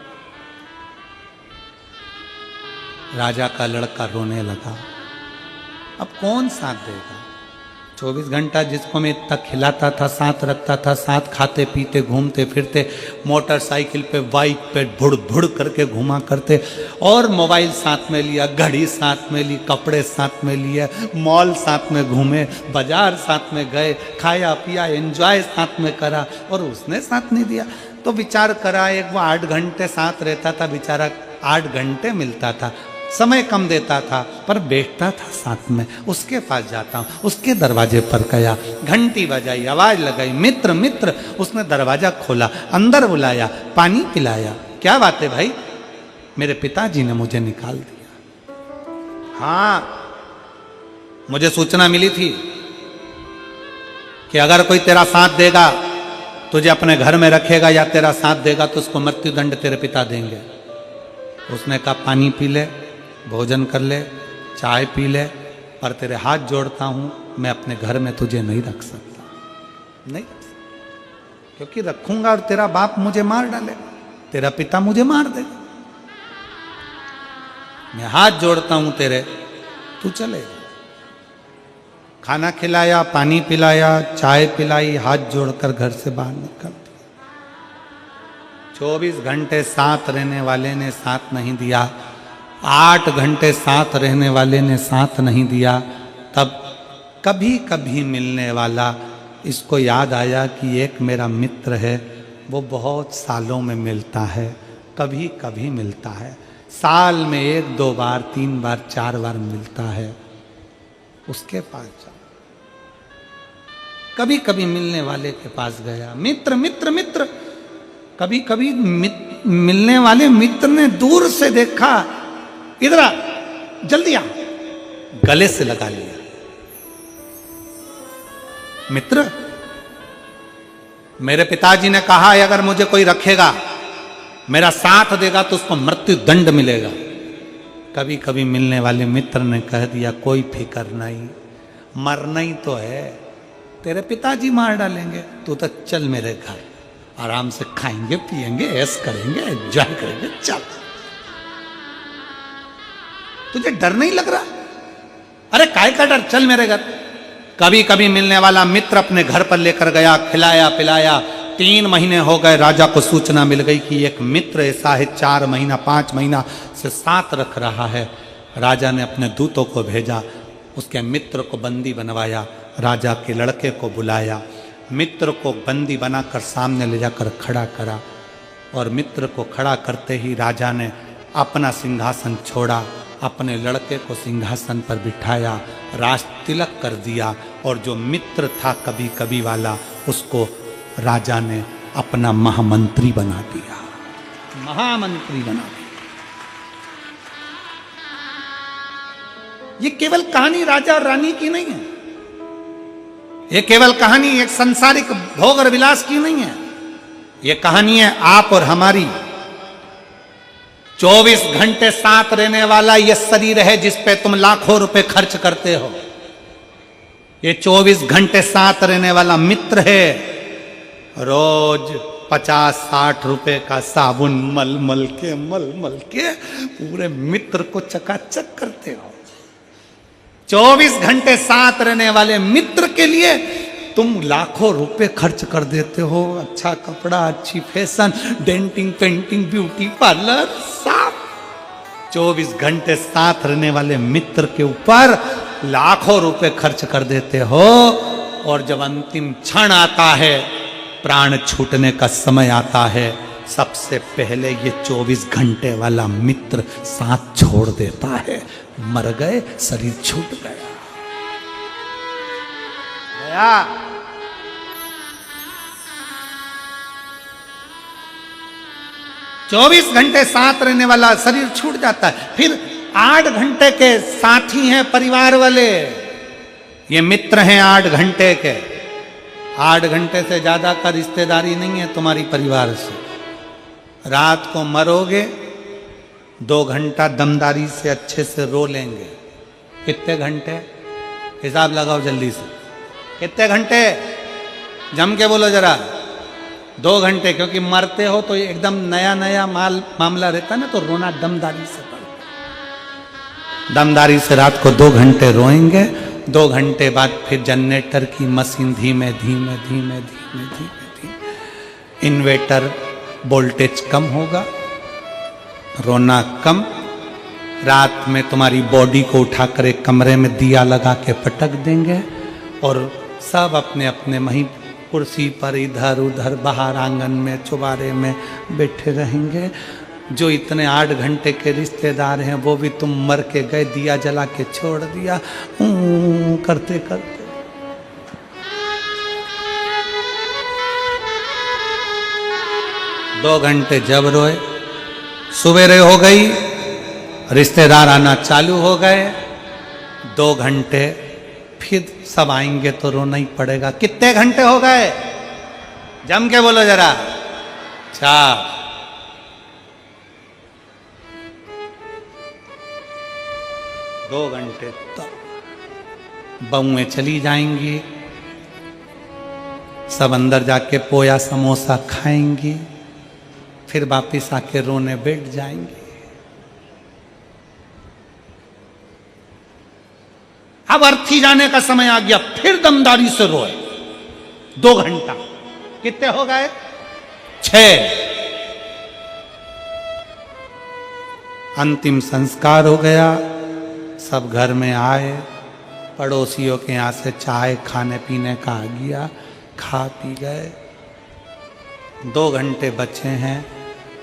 राजा का लड़का रोने लगा। अब कौन साथ देगा? 24 घंटा जिसको मैं इतना खिलाता था, साथ रखता था, साथ खाते पीते घूमते फिरते, मोटरसाइकिल पे बाइक पे भुड़ भुड़ करके घुमा करते, और मोबाइल साथ में लिया, घड़ी साथ में ली, कपड़े साथ में लिए, मॉल साथ में घूमे, बाजार साथ में गए, खाया पिया, एंजॉय साथ में करा, और उसने साथ नहीं दिया। तो विचार करा, एक वो 8 घंटे साथ रहता था बेचारा, 8 घंटे मिलता था, समय कम देता था, पर बैठता था साथ में। उसके पास जाता हूं, उसके दरवाजे पर गया, घंटी बजाई, आवाज लगाई, मित्र मित्र। उसने दरवाजा खोला, अंदर बुलाया, पानी पिलाया। क्या बात है भाई? मेरे पिताजी ने मुझे निकाल दिया। हाँ, मुझे सूचना मिली थी कि अगर कोई तेरा साथ देगा, तुझे अपने घर में रखेगा या तेरा साथ देगा तो उसको मृत्यु दंड तेरे पिता देंगे। उसने कहा पानी पी ले, भोजन कर ले, चाय पी ले, पर तेरे हाथ जोड़ता हूं, मैं अपने घर में तुझे नहीं रख सकता, नहीं, क्योंकि रखूंगा और तेरा बाप मुझे मार डालेगा, तेरा पिता मुझे मार देगा। मैं हाथ जोड़ता हूं तेरे, तू चले। खाना खिलाया, पानी पिलाया, चाय पिलाई, हाथ जोड़कर घर से बाहर निकल दिया। 24 घंटे साथ रहने वाले ने साथ नहीं दिया, 8 घंटे साथ रहने वाले ने साथ नहीं दिया। तब कभी कभी मिलने वाला, इसको याद आया कि एक मेरा मित्र है, वो बहुत सालों में मिलता है, कभी कभी मिलता है, साल में 1 2 बार 3 बार 4 बार मिलता है, उसके पास जाओ। कभी कभी मिलने वाले के पास गया, मित्र मित्र मित्र। कभी कभी मिलने वाले मित्र ने दूर से देखा, इधर आ, जल्दी आ, गले से लगा लिया। मित्र, मेरे पिताजी ने कहा है अगर मुझे कोई रखेगा, मेरा साथ देगा तो उसको मृत्यु दंड मिलेगा। कभी कभी मिलने वाले मित्र ने कह दिया कोई फिक्र नहीं, मरना ही तो है, तेरे पिताजी मार डालेंगे, तू तो चल मेरे घर, आराम से खाएंगे पिएंगे, ऐश करेंगे, एंजॉय करेंगे, चल। तुझे डर नहीं लग रहा? अरे काय का डर, चल मेरे घर। कभी कभी मिलने वाला मित्र अपने घर पर लेकर गया, खिलाया पिलाया। 3 महीने हो गए, राजा को सूचना मिल गई कि एक मित्र ऐसा है 4 महीना 5 महीना से साथ रख रहा है। राजा ने अपने दूतों को भेजा, उसके मित्र को बंदी बनवाया, राजा के लड़के को बुलाया, मित्र को बंदी बनाकर सामने ले जाकर खड़ा करा, और मित्र को खड़ा करते ही राजा ने अपना सिंहासन छोड़ा, अपने लड़के को सिंहासन पर बिठाया, राज तिलक कर दिया, और जो मित्र था कभी कभी वाला, उसको राजा ने अपना महामंत्री बना दिया, महामंत्री बना दिया। ये केवल कहानी राजा और रानी की नहीं है, ये केवल कहानी एक संसारिक भोग और विलास की नहीं है, ये कहानी है आप और हमारी। 24 घंटे साथ रहने वाला ये शरीर है जिस पे तुम लाखों रुपए खर्च करते हो। ये 24 घंटे साथ रहने वाला मित्र है, रोज 50-60 रुपए का साबुन मल मल के पूरे मित्र को चकाचक करते हो। 24 घंटे साथ रहने वाले मित्र के लिए तुम लाखों रुपए खर्च कर देते हो, अच्छा कपड़ा, अच्छी fashion, denting painting, beauty parlour, सब। 24 घंटे साथ रहने वाले मित्र के ऊपर लाखों रुपए खर्च कर देते हो, और जब अंतिम क्षण आता है, प्राण छूटने का समय आता है, सबसे पहले ये 24 घंटे वाला मित्र साथ छोड़ देता है। मर गए, शरीर छूट गया। 24 घंटे साथ रहने वाला शरीर छूट जाता है। फिर 8 घंटे के साथी हैं परिवार वाले, ये मित्र हैं 8 घंटे के। 8 घंटे से ज्यादा का रिश्तेदारी नहीं है तुम्हारी परिवार से। रात को मरोगे, 2 घंटा दमदारी से अच्छे से रो लेंगे। कितने घंटे? हिसाब लगाओ जल्दी से, कितने घंटे? जम के बोलो जरा। 2 घंटे, क्योंकि मरते हो तो एकदम नया नया मामला रहता है ना, तो रोना दमदारी से पड़ता। दमदारी से रात को 2 घंटे रोएंगे। 2 घंटे बाद फिर जनरेटर की मशीन धीमे धीमे धीमे धीमे धीमे धीमे, इन्वर्टर वोल्टेज कम होगा, रोना कम। रात में तुम्हारी बॉडी को उठाकर एक कमरे में दिया लगा के पटक देंगे और सब अपने अपने वहीं कुर्सी पर इधर उधर बाहर आंगन में चुबारे में बैठे रहेंगे। जो इतने 8 घंटे के रिश्तेदार हैं वो भी तुम मर के गए, दिया जला के छोड़ दिया करते करते। दो घंटे जब रोए, सवेरे हो गई, रिश्तेदार आना चालू हो गए। 2 घंटे फिर सब आएंगे तो रोना ही पड़ेगा। कितने घंटे हो गए? जम के बोलो जरा। 4। 2 घंटे तक बहुएं चली जाएंगी, सब अंदर जाके पोया समोसा खाएंगी, फिर वापिस आके रोने बैठ जाएंगे। अब अर्थी जाने का समय आ गया, फिर दमदारी से रोए 2 घंटा। कितने हो गए? 6। अंतिम संस्कार हो गया, सब घर में आए, पड़ोसियों के यहाँ से चाय खाने पीने का आ गया, खा पी गए। 2 घंटे बचे हैं।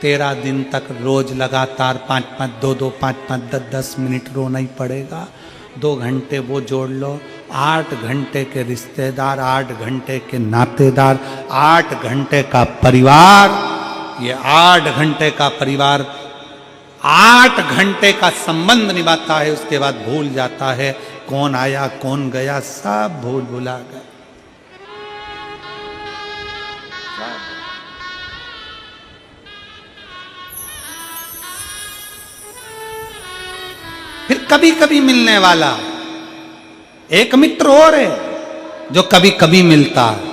13 दिन तक रोज लगातार 5-5, 2-2, 5-5, 10-10 मिनट रोना ही पड़ेगा। 2 घंटे वो जोड़ लो, 8 घंटे के रिश्तेदार, 8 घंटे के नातेदार, 8 घंटे का परिवार। ये 8 घंटे का परिवार 8 घंटे का संबंध निभाता है, उसके बाद भूल जाता है कौन आया कौन गया, सब भूल भुला गए। फिर कभी कभी मिलने वाला एक मित्र और है जो कभी कभी मिलता है।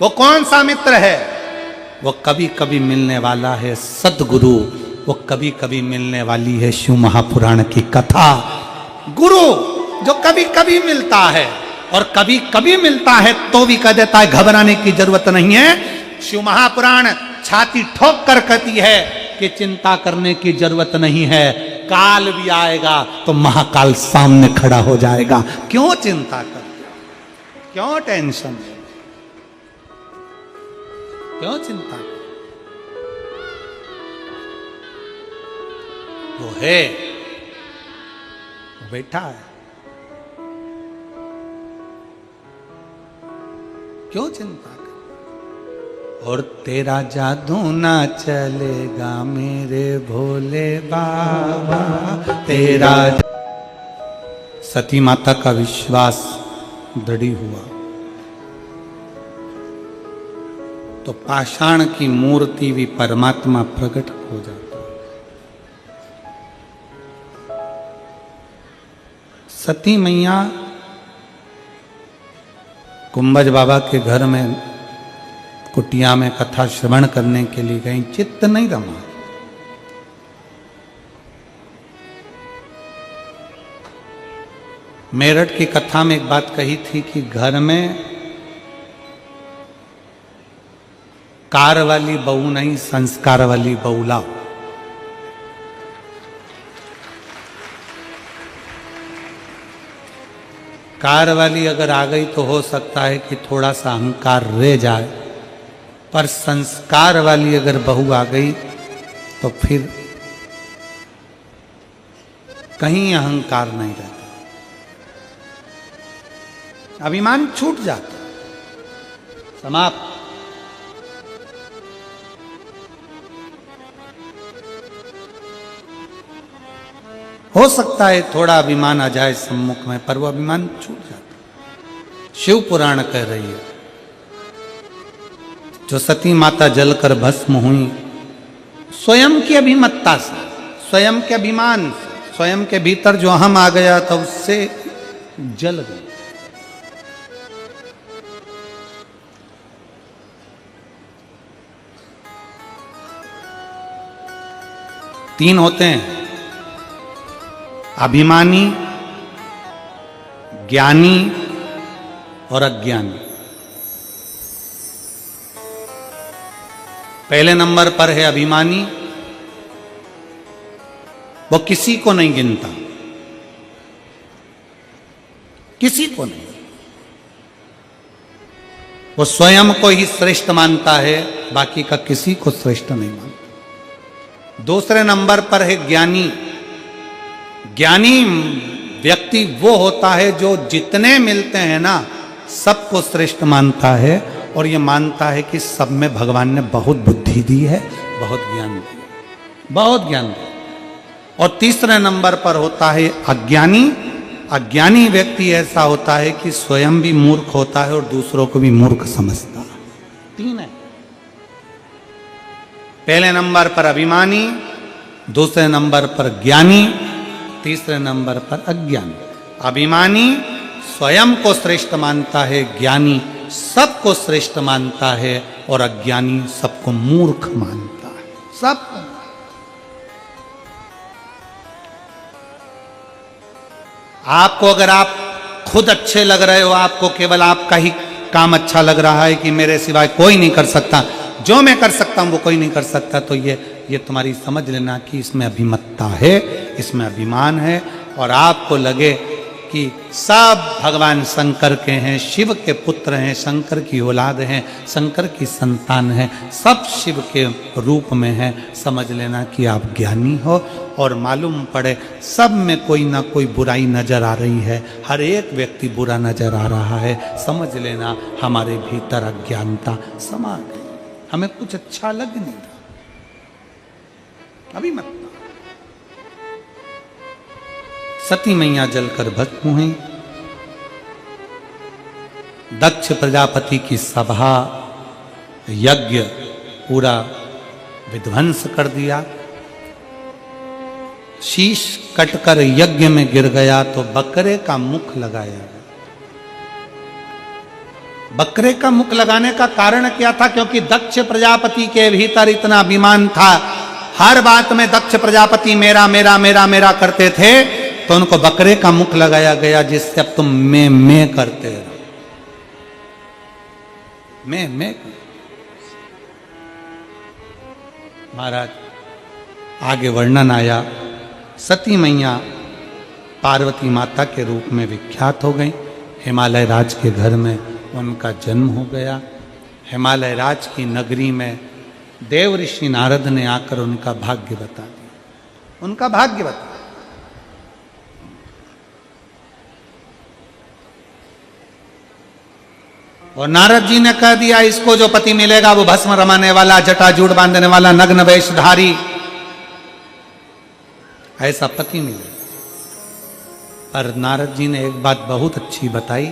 वो कौन सा मित्र है? वो कभी कभी मिलने वाला है सद्गुरु। वो कभी कभी मिलने वाली है शिव महापुराण की कथा। गुरु जो कभी कभी मिलता है और कभी कभी मिलता है तो भी कह देता है घबराने की जरूरत नहीं है। शिव महापुराण छाती ठोक कर कहती है कि चिंता करने की जरूरत नहीं है, काल भी आएगा तो महाकाल सामने खड़ा हो जाएगा। क्यों चिंता करते, क्यों टेंशन, क्यों चिंता? वो है, वो बैठा है, क्यों चिंता कर? और तेरा जादू ना चलेगा मेरे भोले बाबा, तेरा। सती माता का विश्वास दृढ़ हुआ तो पाषाण की मूर्ति भी परमात्मा प्रकट हो जाता। सती मैया कुंभज बाबा के घर में कुटिया में कथा श्रवण करने के लिए गई, चित्त नहीं रमा। मेरठ की कथा में एक बात कही थी कि घर में कार वाली बहू नहीं, संस्कार वाली बहू लाओ। कार वाली अगर आ गई तो हो सकता है कि थोड़ा सा अहंकार रह जाए, पर संस्कार वाली अगर बहू आ गई तो फिर कहीं अहंकार नहीं रहता, अभिमान छूट जाता, समाप्त। हो सकता है थोड़ा अभिमान आ जाए सम्मुख में, पर वो अभिमान छूट जाता। शिव पुराण कह रही है, जो सती माता जलकर भस्म हुई स्वयं की अभिमत्ता से, स्वयं के अभिमान से, स्वयं के भीतर जो अहम आ गया था उससे जल गई। तीन होते हैं, अभिमानी, ज्ञानी और अज्ञानी। पहले नंबर पर है अभिमानी, वो किसी को नहीं गिनता, किसी को नहीं, वो स्वयं को ही श्रेष्ठ मानता है, बाकी का किसी को श्रेष्ठ नहीं मानता। दूसरे नंबर पर है ज्ञानी। ज्ञानी व्यक्ति वो होता है जो जितने मिलते हैं ना सबको श्रेष्ठ मानता है, और ये मानता है कि सब में भगवान ने बहुत बुद्धि दी है, बहुत ज्ञान दिया, बहुत ज्ञान दिया। और तीसरे नंबर पर होता है अज्ञानी। अज्ञानी व्यक्ति ऐसा होता है कि स्वयं भी मूर्ख होता है और दूसरों को भी मूर्ख समझता है। तीन है, पहले नंबर पर अभिमानी, दूसरे नंबर पर ज्ञानी, तीसरे नंबर पर अज्ञानी। अभिमानी स्वयं को श्रेष्ठ मानता है, ज्ञानी सबको श्रेष्ठ मानता है, और अज्ञानी सबको मूर्ख मानता है। सब आपको, अगर आप खुद अच्छे लग रहे हो, आपको केवल आपका ही काम अच्छा लग रहा है कि मेरे सिवाय कोई नहीं कर सकता, जो मैं कर सकता हूं वो कोई नहीं कर सकता, तो ये तुम्हारी समझ लेना कि इसमें अभिमत्ता है, इसमें अभिमान है। और आपको लगे कि सब भगवान शंकर के हैं, शिव के पुत्र हैं, शंकर की औलाद हैं, शंकर की संतान है, सब शिव के रूप में है, समझ लेना कि आप ज्ञानी हो। और मालूम पड़े सब में कोई ना कोई बुराई नजर आ रही है, हर एक व्यक्ति बुरा नजर आ रहा है, समझ लेना हमारे भीतर अज्ञानता समा गई, हमें कुछ अच्छा लग नहीं रहा। अभी मत, सती मैया जलकर भस्म हुई, दक्ष प्रजापति की सभा यज्ञ पूरा विध्वंस कर दिया। शीश कटकर यज्ञ में गिर गया तो बकरे का मुख लगाया। बकरे का मुख लगाने का कारण क्या था? क्योंकि दक्ष प्रजापति के भीतर इतना अभिमान था, हर बात में दक्ष प्रजापति मेरा मेरा मेरा मेरा करते थे, तो उनको बकरे का मुख लगाया गया, जिससे अब तुम मैं करते रहो, मैं। महाराज आगे वर्णन आया, सती मैया पार्वती माता के रूप में विख्यात हो गई। हिमालय राज के घर में उनका जन्म हो गया। हिमालय राज की नगरी में देव ऋषि नारद ने आकर उनका भाग्य बता दिया, उनका भाग्य बता। और नारद जी ने कह दिया, इसको जो पति मिलेगा वो भस्म रमाने वाला, जटाजूट बांधने वाला, नग्न वेशधारी, ऐसा पति मिले। पर नारद जी ने एक बात बहुत अच्छी बताई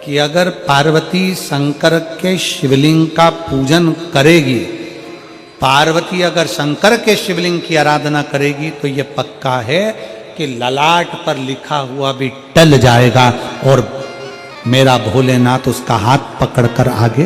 कि अगर पार्वती शंकर के शिवलिंग का पूजन करेगी, पार्वती अगर शंकर के शिवलिंग की आराधना करेगी, तो ये पक्का है कि ललाट पर लिखा हुआ भी टल जाएगा और मेरा भोलेनाथ उसका हाथ पकड़कर आगे